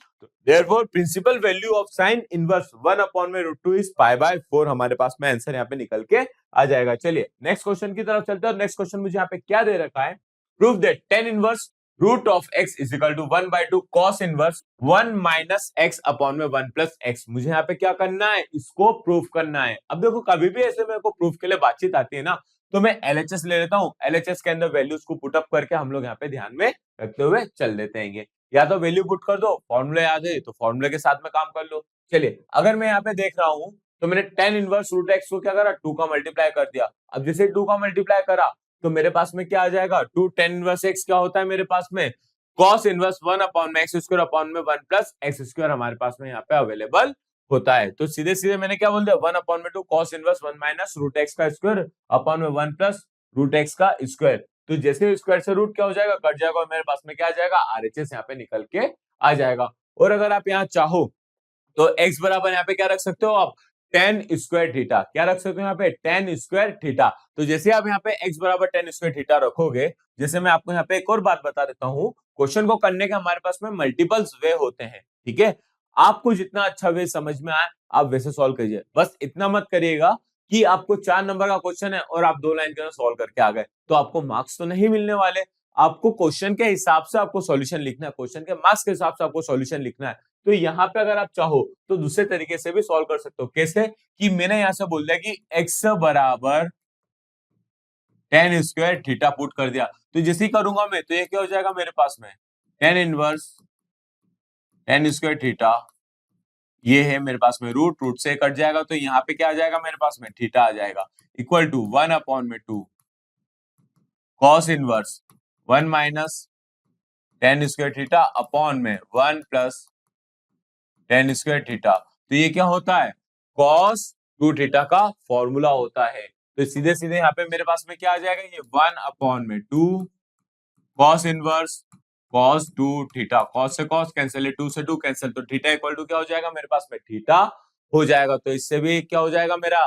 therefore principal value of sine inverse 1 upon में root two is pi by 4। हमारे पास में आंसर यहाँ पे निकल के आ जाएगा। चलिए नेक्स्ट क्वेश्चन की तरफ चलते हैं। नेक्स्ट क्वेश्चन मुझे यहाँ पे क्या दे रखा है, prove that tan inverse root of x is equal to 1 by 2 cos inverse 1 minus x upon में 1 प्लस x। मुझे यहाँ पे क्या करना है, इसको प्रूफ करना है। अब देखो कभी भी ऐसे मेरे को प्रूफ के लिए बातचीत आती है ना, तो मैं LHS ले लेता हूँ, LHS के अंदर वैल्यूज को पुट अप करके हम लोग यहाँ पे ध्यान में रखते हुए चल देते हैं। या तो वैल्यू पुट कर दो, फॉर्मूले याद है तो फॉर्मूले के साथ में काम कर लो। चलिए अगर मैं यहाँ पे देख रहा हूँ तो मैंने tan इनवर्स रूट x को क्या करा, 2 का मल्टीप्लाई कर दिया। अब जैसे 2 का मल्टीप्लाई करा तो मेरे पास में क्या आ जाएगा, 2 tan इनवर्स x क्या होता है मेरे पास में, cos इनवर्स 1 अपॉन में x स्क्वायर अपॉन में 1 प्लस x स्क्वायर हमारे पास में यहाँ पे अवेलेबल होता है। तो सीधे सीधे मैंने क्या बोल दिया, 1 अपॉन में 2 cos inverse 1 minus root x का स्क्वायर अपॉन में 1 प्लस रूट x का स्क्वायर। तो जैसे स्क्वायर से रूट क्या हो जाएगा, कट जाएगा, और मेरे पास में क्या आ जाएगा, RHS यहाँ पे निकल के आ जाएगा। और अगर आप यहाँ चाहो तो x बराबर यहाँ पे क्या रख सकते हो आप, tan स्क्वायर थीटा। क्या रख सकते हो यहाँ पे, tan स्क्वायर थीटा। तो जैसे आप यहाँ पे x बराबर tan स्क्वायर थीटा रखोगे, जैसे मैं आपको यहाँ पे एक और बात बता देता हूँ, क्वेश्चन को करने के हमारे पास में मल्टीपल्स वे होते हैं। ठीक है, आपको जितना अच्छा वे समझ में आए आप वैसे सॉल्व करिए, बस इतना मत करिएगा कि आपको 4 नंबर का क्वेश्चन है और आप 2 लाइन के अंदर सॉल्व करके आ गए, तो आपको मार्क्स तो नहीं मिलने वाले। आपको क्वेश्चन के हिसाब से आपको सॉल्यूशन लिखना है, क्वेश्चन के मार्क्स के हिसाब से आपको सॉल्यूशन लिखना है। तो यहाँ पे अगर आप चाहो तो दूसरे तरीके से भी सॉल्व कर सकते हो। कैसे कि मैंने यहां से बोल दिया कि x बराबर tan स्क्वायर थीटा पुट कर दिया, तो जैसे ही करूंगा मैं तो ये क्या हो जाएगा मेरे पास में, tan inverse tan square theta, ये है मेरे पास में रूट, रूट से कट जाएगा तो यहाँ पे क्या आ जाएगा मेरे पास में, थीटा आ जाएगा, इक्वल टू 1 अपॉन में 2 cos inverse 1 minus tan square theta upon में 1 प्लस tan स्क्वायर थीटा। तो ये क्या होता है, cos 2 थीटा का फॉर्मूला होता है। तो सीधे सीधे यहाँ पे मेरे पास में क्या आ जाएगा, ये 1 अपॉन में 2 cos inverse cos two theta, cos से कॉस कैंसिल है, टू से टू कैंसिल, तो थीटा इक्वल टू क्या हो जाएगा मेरे पास में, थीटा हो जाएगा। तो इससे भी क्या हो जाएगा, मेरा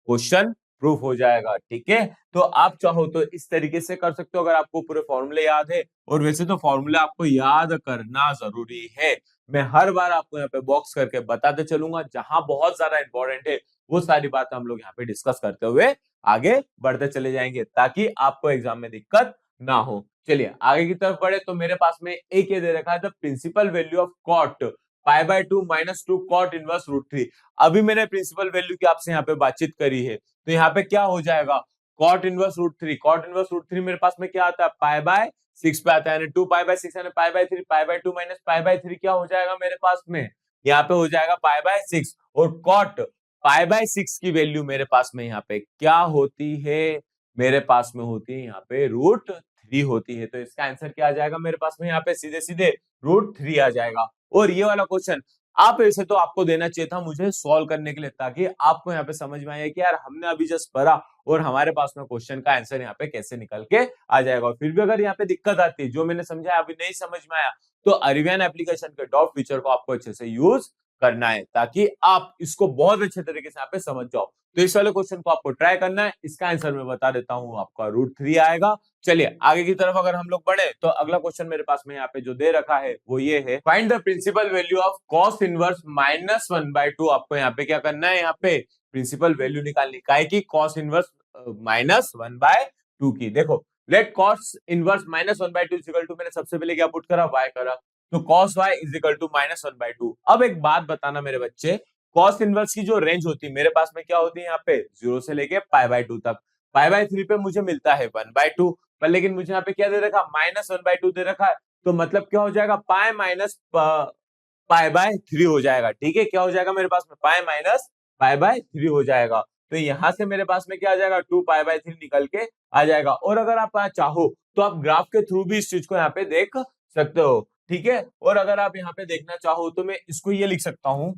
क्वेश्चन प्रूफ हो जाएगा। ठीक है, तो आप चाहो तो इस तरीके से कर सकते हो अगर आपको पूरे फॉर्मूले याद है। और वैसे तो फॉर्मूला आपको याद करना जरूरी है, मैं हर बार आपको यहाँ पे बॉक्स करके बताते चलूंगा, जहां बहुत ज्यादा इंपॉर्टेंट है वो सारी बातें हम लोग यहाँ पे डिस्कस करते हुए आगे बढ़ते चले जाएंगे, ताकि आपको एग्जाम में दिक्कत ना हो। चलिए आगे की तरफ बढ़े, तो मेरे पास में एक ये दे रखा है, the principal value of cot pi by 2 minus 2 cot inverse root 3। अभी मैंने प्रिंसिपल वैल्यू की आपसे यहाँ पे बातचीत करी है, तो यहाँ पे क्या हो जाएगा, cot inverse root 3, cot inverse root 3 मेरे पास में क्या आता है, पाई बाय 6 पे आता है, यानी 2 पाई बाय 6 यानी पाई by 3, pi by 2 minus pi by 3 क्या हो जाएगा मेरे पास में, यहाँ पे हो जाएगा पाई बाय 6। और कॉट पाई बाय 6 की वैल्यू मेरे पास में यहाँ पे क्या होती है, मेरे पास में होती है यहाँ पे रूट 3 होती है। तो इसका आंसर क्या आ जाएगा मेरे पास में, यहाँ पे सीधे सीधे रूट 3 आ जाएगा। और ये वाला क्वेश्चन आप ऐसे तो आपको देना चाहिए था मुझे सॉल्व करने के लिए, ताकि आपको यहाँ पे समझ में आए कि यार हमने अभी जस्ट पढ़ा और हमारे पास में क्वेश्चन का आंसर यहाँ पे कैसे निकल के आ जाएगा। और फिर भी अगर यहाँ पे दिक्कत आती है, जो मैंने समझाया अभी नहीं समझ में आया, तो अरिवियन एप्लीकेशन के डॉट फीचर को आपको अच्छे से यूज करना है, ताकि आप इसको बहुत अच्छे तरीके से यहाँ पे समझ जाओ। तो इस वाले क्वेश्चन को आपको ट्राई करना है, इसका आंसर मैं बता देता हूँ, आपका रूट 3 आएगा। चलिए आगे की तरफ अगर हम लोग बढ़े, तो अगला क्वेश्चन मेरे पास में यहाँ पे जो दे रखा है वो ये है, find the principal value of cos inverse minus 1/2। आपको यहाँ पे क्या करना है, यहाँ पे प्रिंसिपल वैल्यू निकालनी काय की, कॉस इनवर्स माइनस 1/2 की। देखो let cos inverse minus 1/2 equal to, मैंने सबसे पहले क्या पुट करा, y करा, तो cos y is equal to minus 1/2। अब एक बात बताना मेरे बच्चे, कॉस इनवर्स की जो रेंज होती है मेरे पास में क्या होती है, यहाँ पे 0 से लेके पाई बाय 2 तक। पाई बाय 3 पे मुझे मिलता है 1/2, पर लेकिन मुझे यहाँ पे क्या दे रखा, माइनस 1/2 दे रखा है, तो मतलब क्या हो जाएगा, पाई माइनस पाई बाय 3 हो जाएगा। ठीक है, क्या हो जाएगा मेरे पास में, पाई माइनस पाई बाय 3 हो जाएगा। तो यहाँ से मेरे पास में क्या आ जाएगा, 2 पाई बाय 3 निकल के आ जाएगा। और अगर आप चाहो तो आप ग्राफ के थ्रू भी इस चीज को यहाँ पे देख सकते हो। ठीक है, और अगर आप यहाँ पे देखना चाहो तो मैं इसको ये लिख सकता हूं,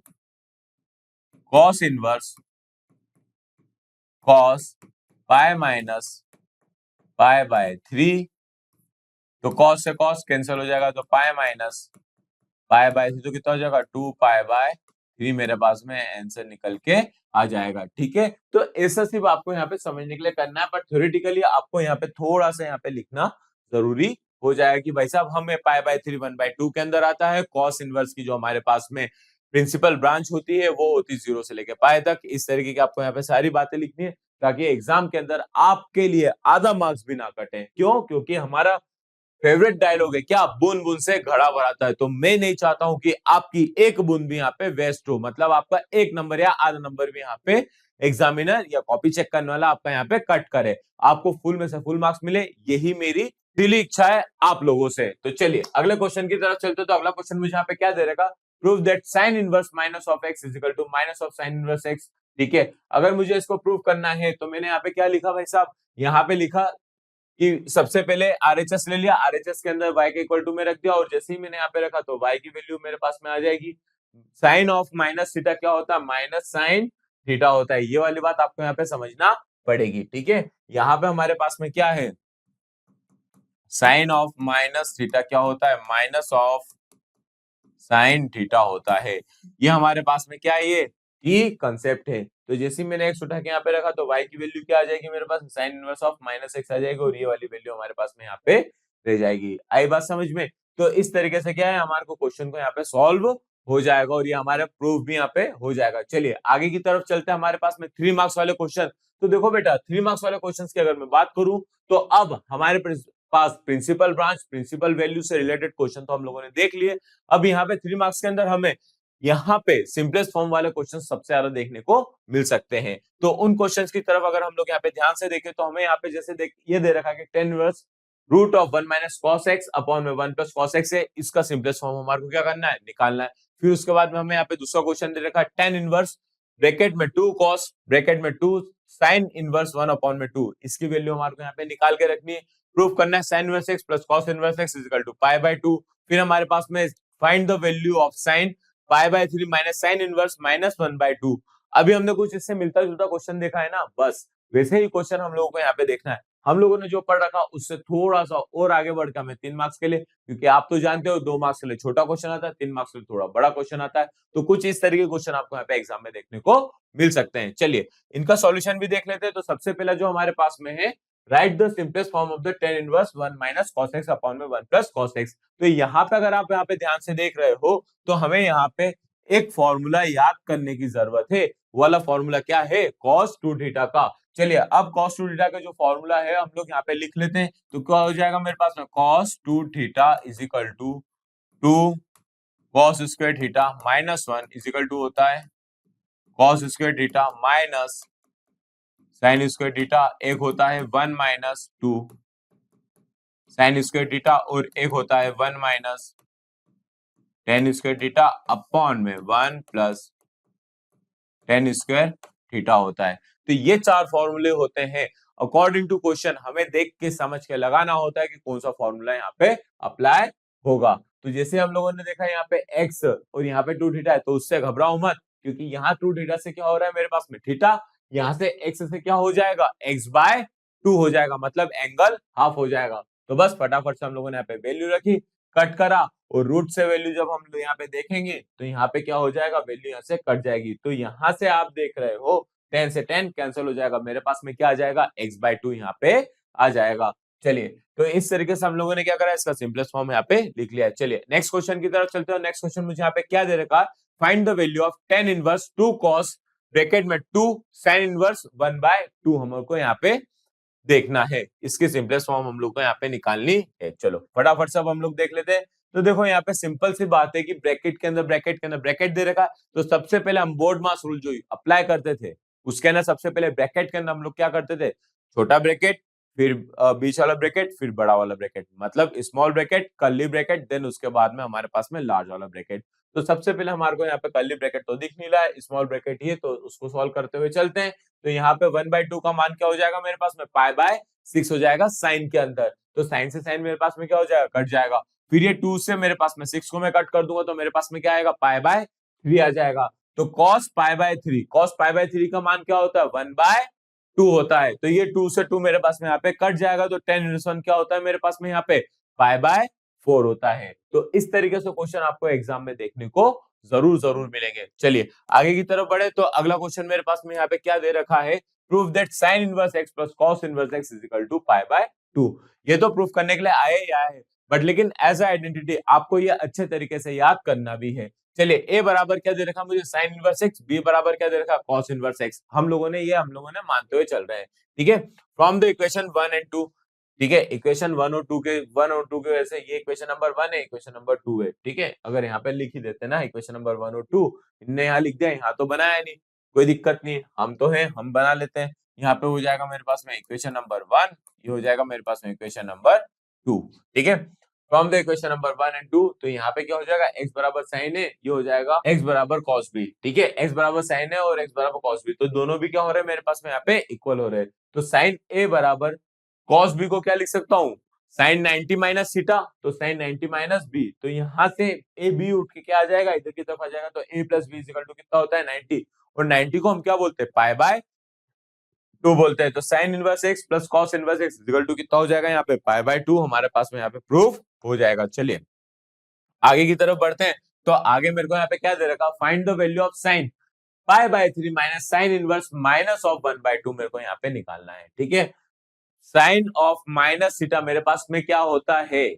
cos inverse cos pi minus pi by 3, तो कॉस से कॉस कैंसिल हो जाएगा, तो पाई माइनस पाई बाय 3 तो कितना हो जाएगा, 2 पाई बाय 3 मेरे पास में आंसर निकल के आ जाएगा। ठीक है, तो ऐसा सिर्फ आपको यहाँ पे समझने के लिए करना है, पर थ्योरेटिकली आपको यहाँ पे थोड़ा सा यहाँ पे लिखना जरूरी हो जाएगा कि भाई साहब हमें पाई बाय 3 1/2 के अंदर आता है, कॉस इनवर्स की जो हमारे पास में प्रिंसिपल ब्रांच होती है वो होती है 0 से लेके पाई तक। इस तरीके की आपको यहाँ पे सारी बातें लिखनी है, ताकि एग्जाम के अंदर आपके लिए आधा मार्क्स भी ना कटे। क्यों, क्योंकि हमारा फेवरेट डायलॉग है क्या, बूंद बूंद से घड़ा भराता है। तो मैं नहीं चाहता हूं कि आपकी एक बूंद भी यहाँ पे वेस्ट हो, मतलब आपका एक नंबर या आधा नंबर भी यहाँ पे एग्जामिनर या कॉपी चेक करने वाला आपका यहाँ पे कट करे, आपको फुल में से फुल मार्क्स मिले, यही मेरी दिली इच्छा है आप लोगों से। तो चलिए अगले क्वेश्चन की तरफ चलते, तो अगला क्वेश्चन मुझे यहाँ पे क्या दे रहेगा, prove that sine inverse minus of x is equal to minus of sine inverse x. ठीक है, अगर मुझे इसको प्रूव करना है तो मैंने यहाँ पे क्या लिखा भाई साहब, यहाँ पे लिखा कि सबसे पहले आरएचएस ले लिया, आरएचएस के अंदर y के इक्वल टू में रख दिया, और जैसे ही मैंने यहाँ पे रखा तो y की वैल्यू मेरे पास में आ जाएगी। साइन ऑफ माइनस थीटा क्या होता है, माइनस साइन थीटा होता है। ये वाली बात आपको यहाँ पे समझना पड़ेगी। ठीक है, यहाँ पे हमारे पास में क्या है, साइन ऑफ माइनस थीटा क्या होता है, माइनस ऑफ साइन थीटा होता है। ये हमारे पास में क्या है, ये कंसेप्ट है। तो जैसे मैंने एक्स उठा के यहाँ पे रखा तो y की वैल्यू क्या आ जाएगी मेरे पास, sine inverse of minus x आ जाएगी, और ये वाली वैल्यू हमारे पास में यहाँ पे रह जाएगी। आई बात समझ में। तो इस तरीके से क्या है, हमारे को क्वेश्चन को यहाँ पे सॉल्व हो जाएगा, और ये हमारा प्रूफ भी यहाँ पे हो जाएगा। चलिए आगे की तरफ चलते हैं, हमारे पास में 3 मार्क्स वाले क्वेश्चन। तो देखो बेटा 3 मार्क्स वाले क्वेश्चन की अगर मैं बात करूं, तो अब हमारे पास प्रिंसिपल ब्रांच प्रिंसिपल वैल्यू से रिलेटेड क्वेश्चन तो हम लोगों ने देख लिए। अब यहाँ पे 3 मार्क्स के अंदर हमें यहाँ पे सिंपलेस्ट फॉर्म वाले क्वेश्चन सबसे ज्यादा देखने को मिल सकते हैं। तो उन क्वेश्चंस की तरफ अगर हम लोग यहाँ पे ध्यान से देखें, तो हमें यहाँ पे जैसे ये दे रखा है कि 10 inverse root of 1 minus cos x upon में 1 प्लस कॉस एक्स है, इसका सिंपलेस्ट फॉर्म हमारे को क्या करना है, निकालना है। फिर उसके बाद में हमें यहाँ पे दूसरा क्वेश्चन दे रखा है 10 इनवर्स ब्रैकेट में 2 कॉस ब्रैकेट में 2 साइन इनवर्स 1 अपॉन में 2, इसकी वैल्यू हमारे को यहाँ पे निकाल के रखनी है। प्रूफ करना है sine inverse x plus cos inverse x is equal to pi by 2। फिर हमारे पास में find the value of sine pi by 3 minus sine inverse minus 1/2। अभी हमने कुछ इससे मिलता जुलता क्वेश्चन देखा है ना, बस वैसे ही क्वेश्चन हम लोगों को यहाँ पे देखना है। हम लोगों ने जो पढ़ रखा उससे थोड़ा सा और आगे बढ़ के हमें 3 मार्क्स के लिए, क्योंकि आप तो जानते हो 2 मार्क्स के लिए छोटा क्वेश्चन आता है, 3 मार्क्स के लिए थोड़ा बड़ा क्वेश्चन आता है, तो कुछ इस तरीके के क्वेश्चन आपको यहाँ पे एग्जाम में देखने को मिल सकते हैं। चलिए इनका सॉल्यूशन भी देख लेते हैं। तो सबसे पहला जो हमारे पास में है, right the simplest form of the tan inverse 1 minus cos x upon में 1 प्लस cos x। तो यहाँ पे अगर आप यहाँ पे ध्यान से देख रहे हो तो हमें यहाँ पे एक फॉर्मूला याद करने की जरूरत है। वो वाला फॉर्मूला क्या है? cos 2 थीटा का। चलिए अब cos 2 थीटा का जो फॉर्मूला है हम लोग यहाँ पे लिख लेते हैं। तो क्या हो जाएगा मेरे पास में? cos 2 theta is equal to 2 cos square theta minus 1 is equal to होता है cos square theta minus sin square theta, एक होता है 1 माइनस 2 sin स्क्वायर थीटा और एक होता है 1 minus tan square theta upon में 1 प्लस tan स्क्वायर थीटा होता है। तो ये चार फॉर्मूले होते हैं। अकॉर्डिंग टू क्वेश्चन हमें देख के समझ के लगाना होता है कि कौन सा फॉर्मूला यहाँ पे अप्लाई होगा। तो जैसे हम लोगों ने देखा यहाँ पे x और यहाँ पे 2 थीटा है, तो उससे घबराओ मत, क्योंकि यहाँ 2 थीटा से क्या हो रहा है मेरे पास में थीटा, यहाँ से x से क्या हो जाएगा? x बाय 2 हो जाएगा, मतलब एंगल हाफ हो जाएगा। तो बस फटाफट से हम लोगों ने यहाँ पे वैल्यू रखी, कट करा, और रूट से वैल्यू जब हम यहाँ पे देखेंगे तो यहाँ पे क्या हो जाएगा? वैल्यू यहाँ से कट जाएगी। तो यहाँ से आप देख रहे हो 10 से 10 कैंसिल हो जाएगा, मेरे पास में क्या आ जाएगा? x बाय 2 यहाँ पे आ जाएगा। चलिए तो इस तरीके से हम लोगों ने क्या करा, इसका सिंपलेस्ट फॉर्म यहाँ पे लिख लिया है। चलिए नेक्स्ट क्वेश्चन की तरफ चलते हैं। नेक्स्ट क्वेश्चन मुझे यहाँ पे क्या दे रखा है? Find the value of tan inverse 2 cos bracket में 2 sin इनवर्स 1 बाय 2 हमको यहाँ पे देखना है। इसकी सिंपलेस्ट फॉर्म हम लोग को यहाँ पे निकालनी है। चलो फटाफट सब हम लोग देख लेते हैं। तो देखो यहाँ पे सिंपल सी बात है कि ब्रैकेट के अंदर ब्रैकेट दे रखा है, तो सबसे पहले हम बोर्ड मास रूल जो अप्लाई करते थे उसके अंदर सबसे पहले ब्रैकेट के अंदर हम लोग क्या करते थे? छोटा ब्रैकेट, फिर बीच वाला ब्रैकेट, फिर बड़ा वाला ब्रैकेट, मतलब small bracket, curly bracket, then उसके बाद में हमारे पास में लार्ज वाला ब्रैकेट। तो सबसे पहले हमारे को यहाँ पे कर्ली ब्रैकेट तो दिख नहीं रहा है, स्मॉल ब्रैकेट ही है, तो उसको सॉल्व करते हुए चलते हैं। तो यहाँ पे 1/2 का मान क्या हो जाएगा मेरे पास में? π/6 हो जाएगा साइन के अंदर। तो साइन से साइन मेरे पास में क्या हो जाएगा? कट जाएगा। फिर ये 2 से मेरे पास में 6 को मैं कट कर दूंगा तो मेरे पास में क्या आएगा? π/3 आ जाएगा। तो cos π/3 का मान क्या होता है? 1/2 होता है। तो ये 2 से 2 मेरे पास में यहाँ पे कट जाएगा, तो tan इनवर्स 1 क्या होता है मेरे पास में यहाँ पे? π/4 होता है। तो इस तरीके से क्वेश्चन आपको एग्जाम में देखने को जरूर मिलेंगे। चलिए आगे की तरफ बढ़े। तो अगला क्वेश्चन मेरे पास में यहाँ पे क्या दे रखा है? Prove that sin inverse x plus cos inverse x is equal to π/2। ये तो प्रूफ करने के लिए आए ही आए हैं, बट लेकिन एज अ आइडेंटिटी आपको ये अच्छे तरीके से याद करना भी है। चलिए a बराबर क्या दे रखा मुझे? sin इनवर्स x, b बराबर क्या दे रखा? cos inverse x। हम लोगों ने मानते हुए चल रहे हैं, ठीक है। फ्रॉम द इक्वेशन 1 एंड 2, ठीक है, इक्वेशन 1 और 2 के वजह से ये इक्वेशन नंबर 1 है, इक्वेशन नंबर 2 है, ठीक है। अगर यहाँ पे लिख ही देते ना इक्वेशन नंबर 1 और 2, इनने यहाँ लिख दिया, यहाँ तो बनाया नहीं, कोई दिक्कत नहीं, हम तो हैं, हम बना लेते हैं। यहाँ पे हो जाएगा मेरे पास में इक्वेशन नंबर 1, ये हो जाएगा मेरे पास में इक्वेशन नंबर 2, ठीक है। From the equation number 1 and 2, तो यहाँ पे क्या हो जाएगा? x बराबर साइन है, ये हो जाएगा x बराबर cos b, ठीक है। x बराबर साइन है और x बराबर cos b, तो दोनों भी क्या हो रहे हैं मेरे पास में यहाँ पे? इक्वल हो रहे हैं। तो साइन a बराबर cos b को क्या लिख सकता हूँ? साइन 90 माइनस थीटा, तो साइन 90 माइनस बी, तो यहाँ से ए बी उठ के क्या आ जाएगा? इधर की तरफ आ जाएगा। तो a plus b equal to कितना होता है? 90, और 90 को हम क्या बोलते हैं? π/2 बोलते हैं। तो sine inverse x plus cos inverse x equal to कितना हो जाएगा यहाँ पे? π/2 हमारे पास में यहाँ पे प्रूफ हो जाएगा। चलिए आगे की तरफ बढ़ते हैं। तो आगे मेरे को यहाँ पे क्या दे रखा? Find the value of sine π/3 minus sine inverse minus of 1/2 मेरे को यहाँ पे निकालना है, ठीक है। साइन ऑफ माइनस थीटा मेरे पास में क्या होता है?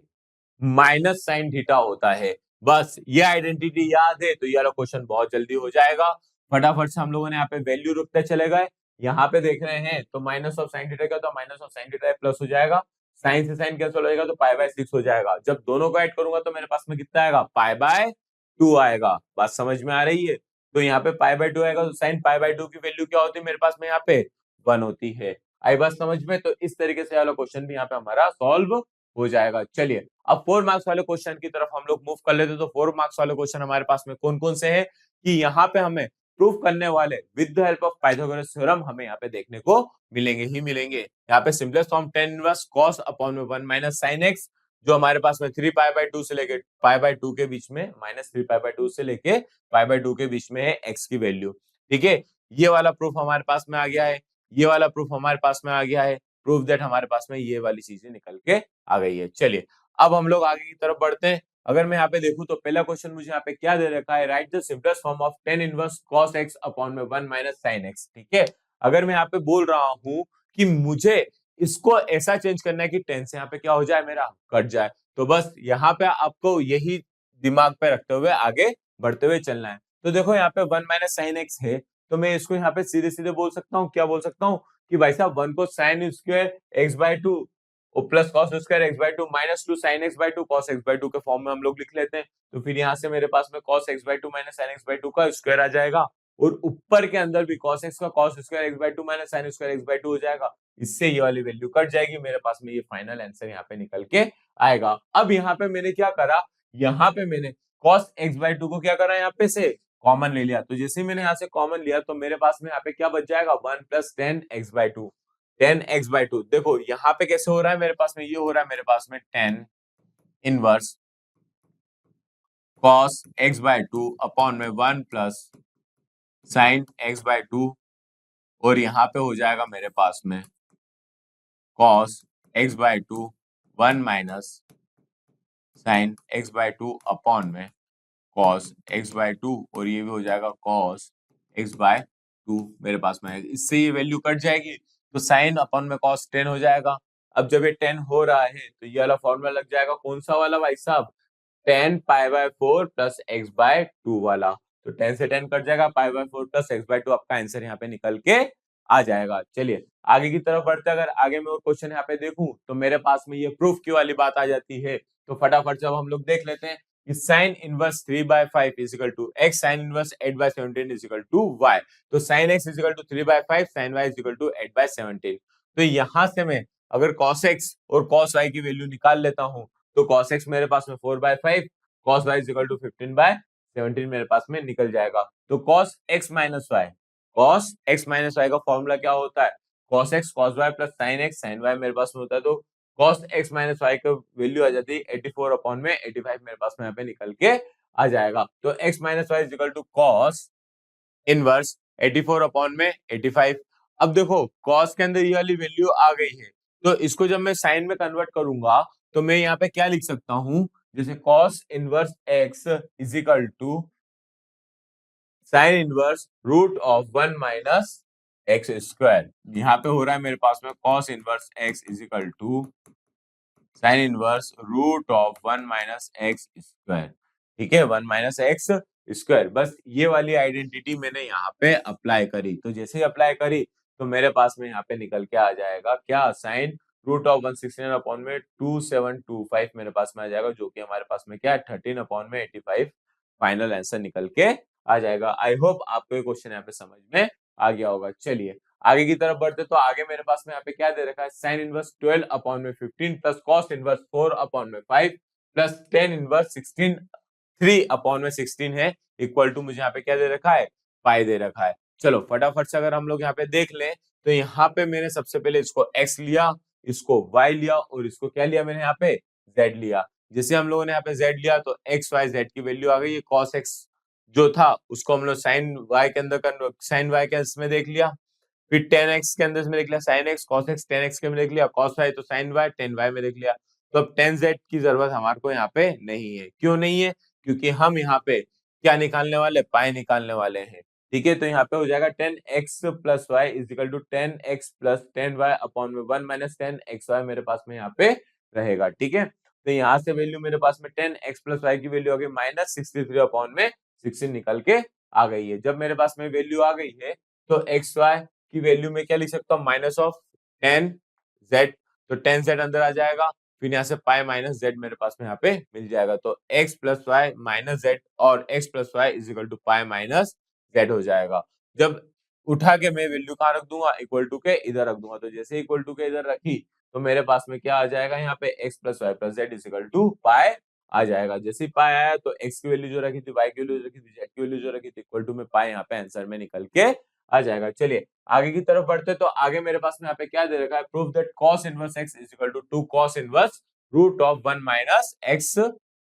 माइनस साइन थीटा होता है। बस ये आइडेंटिटी याद है तो ये वाला क्वेश्चन बहुत जल्दी हो जाएगा। फटाफट से हम लोगों ने यहाँ पे वैल्यू रखते चले गए। यहाँ पे देख रहे हैं तो माइनस ऑफ साइन थीटा का, तो minus of sine theta plus हो जाएगा, साइन से साइन कैंसिल हो जाएगा, तो π/6 हो जाएगा। जब दोनों को ऐड करूंगा तो मेरे पास में कितना आएगा? π/2 आएगा। बात समझ में आ रही है? तो यहाँ पे π/2 आएगा, तो साइन π/2 की वैल्यू क्या होती है मेरे पास में? यहाँ पे 1 होती है। आई बात समझ में? तो इस तरीके से वाला क्वेश्चन भी यहाँ पे हमारा सॉल्व हो जाएगा। चलिए अब 4 मार्क्स वाले क्वेश्चन की तरफ हम लोग मूव कर लेते हैं। तो 4 मार्क्स वाले क्वेश्चन हमारे पास में कौन कौन से हैं कि यहाँ पे हमें प्रूफ करने वाले with the help of Pythagoras theorem हमें यहाँ पे देखने को मिलेंगे। यहाँ पे simplest form tan inverse cos upon में 1 माइनस sin x, जो हमारे पास में 3π/2 से लेके π/2 के बीच में, माइनस 3π/2 से लेके π/2 के बीच में है x की वैल्यू, ठीक है। ये वाला प्रूफ हमारे पास में आ गया है, ये वाला प्रूफ हमारे पास में आ गया है। प्रूव दैट हमारे पास में ये वाली चीजें निकल के आ गई है। चलिए अब हम लोग आगे की तरफ बढ़ते हैं। अगर मैं यहाँ पे देखूं तो पहला क्वेश्चन मुझे यहाँ पे क्या दे रखा है, right the simplest form of tan inverse cos x upon में 1 माइनस sin x। ठीक है, अगर मैं यहाँ पे बोल रहा हूं कि मुझे इसको ऐसा चेंज करना है कि tan से यहाँ पे क्या हो जाए, मेरा कट जाए, तो बस यहाँ पे आपको यही दिमाग पे रखते हुए आगे बढ़ते हुए चलना है। तो देखो यहाँ पे 1 माइनस साइन एक्स है, तो मैं इसको यहाँ पे सीधे सीधे बोल सकता हूँ, क्या बोल सकता हूँ कि भाई साहब 1 को sine square x by two और plus cos square x by two minus 2 sine x by two cos x by two के फॉर्म में हम लोग लिख लेते हैं। तो फिर यहाँ से मेरे पास में cos x by two minus sign x by to का स्क्वायर आ जाएगा, और ऊपर के अंदर भी कॉस एक्स का cos square x by two minus sign square x by to हो जाएगा। इससे ये वाली वैल्यू कट जाएगी, मेरे पास में ये फाइनल आंसर यहाँ पे निकल के आएगा। अब यहाँ पे मैंने क्या करा, यहाँ पे मैंने cos x बाय टू को क्या करा, यहाँ पे से कॉमन ले लिया। तो जैसे ही मैंने यहाँ से कॉमन लिया तो मेरे पास में यहाँ पे क्या बच जाएगा, 1 plus ten x by to. Ten x by to देखो यहाँ पे कैसे हो रहा है, मेरे पास में ये हो रहा है, मेरे पास में tan inverse cos x by two upon में 1 plus sign x by two, और यहाँ पे हो जाएगा मेरे पास में cos x by two 1 minus sine x by two upon में cos x बाय टू, और ये भी हो जाएगा cos x बाय टू मेरे पास में आएगा। इससे ये वैल्यू कट जाएगी तो साइन अपॉन में cos 10 हो जाएगा। अब जब ये 10 हो रहा है तो ये वाला फॉर्मूला लग जाएगा, कौन सा वाला भाई साहब, tan pi by 4 plus x by to वाला। तो 10 से 10 कट जाएगा, पाई by 4 plus x by to आपका आंसर यहाँ पे निकल के आ जाएगा। चलिए आगे की तरफ बढ़ते, अगर आगे में और क्वेश्चन यहाँ पे देखूं तो मेरे पास में ये प्रूफ की वाली बात आ जाती है। तो फटाफट जब हम लोग देख लेते हैं कि sine inverse 3 by 5 is equal to x, sine inverse 8 by 17 is equal to y। तो sine x is equal to 3 by 5, sine y is equal to 8 by 17। तो यहाँ से मैं अगर cos x और cos y की वैल्यू निकाल लेता हूँ तो cos x मेरे पास में 4 by 5, cos y is equal to 15 by 17 मेरे पास में निकल जाएगा। तो cos x minus y, cos x minus y का फॉर्मूला क्या होता है, cos x cos y plus sin x sin y मेरे पास में होता है। तो cos x माइनस y का वैल्यू आ जाती है 84 अपॉन में 85 मेरे पास में यहाँ पे निकल के आ जाएगा। तो x minus y is equal to cos inverse 84 upon में 85। अब देखो cos के अंदर ये वाली वैल्यू आ गई है, तो इसको जब मैं साइन में कन्वर्ट करूंगा तो मैं यहाँ पे क्या लिख सकता हूँ, जैसे cos inverse x is equal to sine inverse root of 1 minus x square. यहाँ पे हो रहा है मेरे पास में cos inverse x is equal to sine inverse root of 1 minus x square. ठीक है, 1 माइनस एक्स स्क्वायर। बस ये वाली आइडेंटिटी मैंने यहाँ पे अप्लाई करी, तो जैसे ही अप्लाई करी तो मेरे पास में यहाँ पे निकल के आ जाएगा क्या, साइन रूट ऑफ 169 अपॉन में 2725 मेरे पास में आ जाएगा, जो कि हमारे पास में क्या है 13 अपॉन में 85 फाइनल आंसर निकल के आ जाएगा। आई होप आपको ये क्वेश्चन यहाँ पे समझ में आ गया होगा। चलिए आगे की तरफ बढ़ते, तो आगे मेरे पास में यहाँ पे क्या दे रखा है, साइन इनवर्स 12 अपॉन में 15 प्लस कॉस इनवर्स 4 अपॉन में 5 प्लस टेन इनवर्स 16 3 अपॉन में 16 है, इक्वल टू मुझे यहाँ पे क्या दे रखा है, पाई दे रखा है। चलो फटाफट से अगर हम लोग यहाँ पे देख लें तो यहाँ पे मैंने सबसे पहले इसको x लिया, इसको y लिया, और इसको क्या लिया मैंने यहाँ पे z लिया। जैसे हम लोगों ने यहाँ पे z लिया तो x y z की वैल्यू आ गई, cos x जो था उसको हम लोग साइन y के अंदर साइन y के इसमें देख लिया, फिर tan x के अंदर में देख लिया sin x, cos x tan x के में देख लिया, cos y तो sin y tan y में देख लिया। तो अब tan z की जरूरत हमारे को यहाँ पे नहीं है। क्यों नहीं है, क्योंकि हम यहाँ पे क्या निकालने वाले, पाई निकालने वाले हैं। ठीक है, तो यहाँ पे हो जाएगा tan x plus y is equal to tan x plus tan y upon में 1 माइनस tan xy मेरे पास में यहाँ पे रहेगा। ठीक है, तो यहाँ से वैल्यू मेरे पास में tan x प्लस y की वैल्यू आ गई माइनस 63 अपॉन में 16 निकल के आ गई है। जब मेरे पास में वैल्यू आ गई है तो एक्स वाई की वैल्यू में क्या लिख सकता हूँ, माइनस ऑफ टेन जेड। तो टेन जेड अंदर आ जाएगा, फिर यहाँ से पाई माइनस जेड मेरे पास में यहाँ पे मिल जाएगा। तो x plus y minus z और x plus y is equal to pi minus z हो जाएगा। जब उठा के मैं वैल्यू कहाँ रख दूंगा, इक्वल टू के इधर रख दूंगा। तो जैसे इक्वल टू के इधर रखी तो मेरे पास में क्या आ जाएगा, यहाँ पे x plus y plus z is equal to pi आ जाएगा। जैसे पाई आया तो एक्स की वैल्यू जो रखी थी, वाई की वैल्यू जो रखी थी, जेड की वैल्यू जो रखी थी, इक्वल टू में पाई यहाँ पे आंसर में निकल के आ जाएगा। चलिए आगे की तरफ बढ़ते, तो आगे मेरे पास में यहाँ पे क्या दे रखा है, proof that cos inverse x is equal to 2 cos inverse root of 1 minus x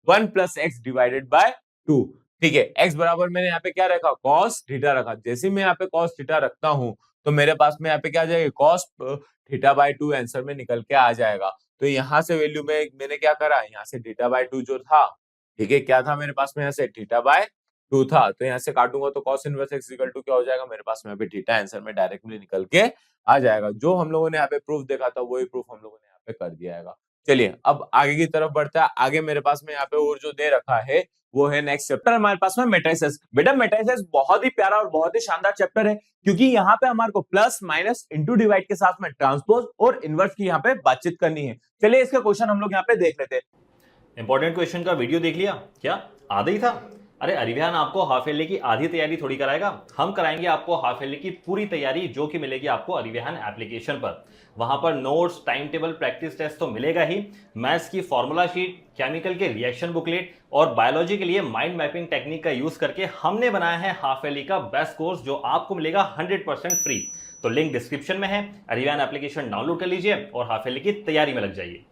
1 plus x divided by 2। ठीक है, x बराबर मैंने यहाँ पे क्या रखा, cos थीटा रखा। जैसे मैं यहाँ पे cos थीटा रखता हूँ तो मेरे पास में यहाँ पे क्या आ जाएगा, कॉस थीटा बाय 2 आंसर में निकल के आ जाएगा। तो यहाँ से वैल्यू में मैंने क्या करा, यहाँ से थीटा बाय 2 जो था, ठीक है, क्या था मेरे पास में, यहाँ से थीटा बाय 2 था, तो यहाँ से काटूंगा तो cos inverse x equal to क्या हो जाएगा, मेरे पास में यहाँ पे थीटा आंसर में डायरेक्टली निकल के आ जाएगा। जो हम लोगों ने यहाँ पे प्रूफ देखा था वही प्रूफ हम लोगों ने यहाँ पे कर दिया है। चलिए अब आगे की तरफ बढ़ता है। आगे मेरे पास में यहाँ पे और जो दे रखा है वो है नेक्स्ट चैप्टर हमारे पास में मैट्रिसेस। बेटा मैट्रिसेस बहुत ही प्यारा और बहुत ही शानदार चैप्टर है, क्योंकि यहाँ पे हमारे को प्लस माइनस इंटू डिवाइड के साथ में ट्रांसपोज और इनवर्स की यहाँ पे बातचीत करनी है। चलिए इसके क्वेश्चन हम लोग यहाँ पे देख लेते हैं। इंपॉर्टेंट क्वेश्चन का वीडियो देख लिया क्या? आधा ही था? अरे अरिविहान आपको हाफ ईयरली की आधी तैयारी थोड़ी कराएगा, हम कराएंगे आपको हाफ ईयरली की पूरी तैयारी, जो कि मिलेगी आपको अरिविहान एप्लीकेशन पर। वहां पर notes, time table, practice test तो मिलेगा ही, मैथ्स की फॉर्मूला शीट, केमिकल के रिएक्शन बुकलेट और बायोलॉजी के लिए माइंड मैपिंग टेक्निक का यूज करके हमने बनाया है हाफ ईयरली का बेस्ट कोर्स, जो आपको मिलेगा 100% फ्री। तो लिंक डिस्क्रिप्शन में है, अरिविहान एप्लीकेशन डाउनलोड कर लीजिए और हाफ ईयरली की तैयारी में लग जाइए।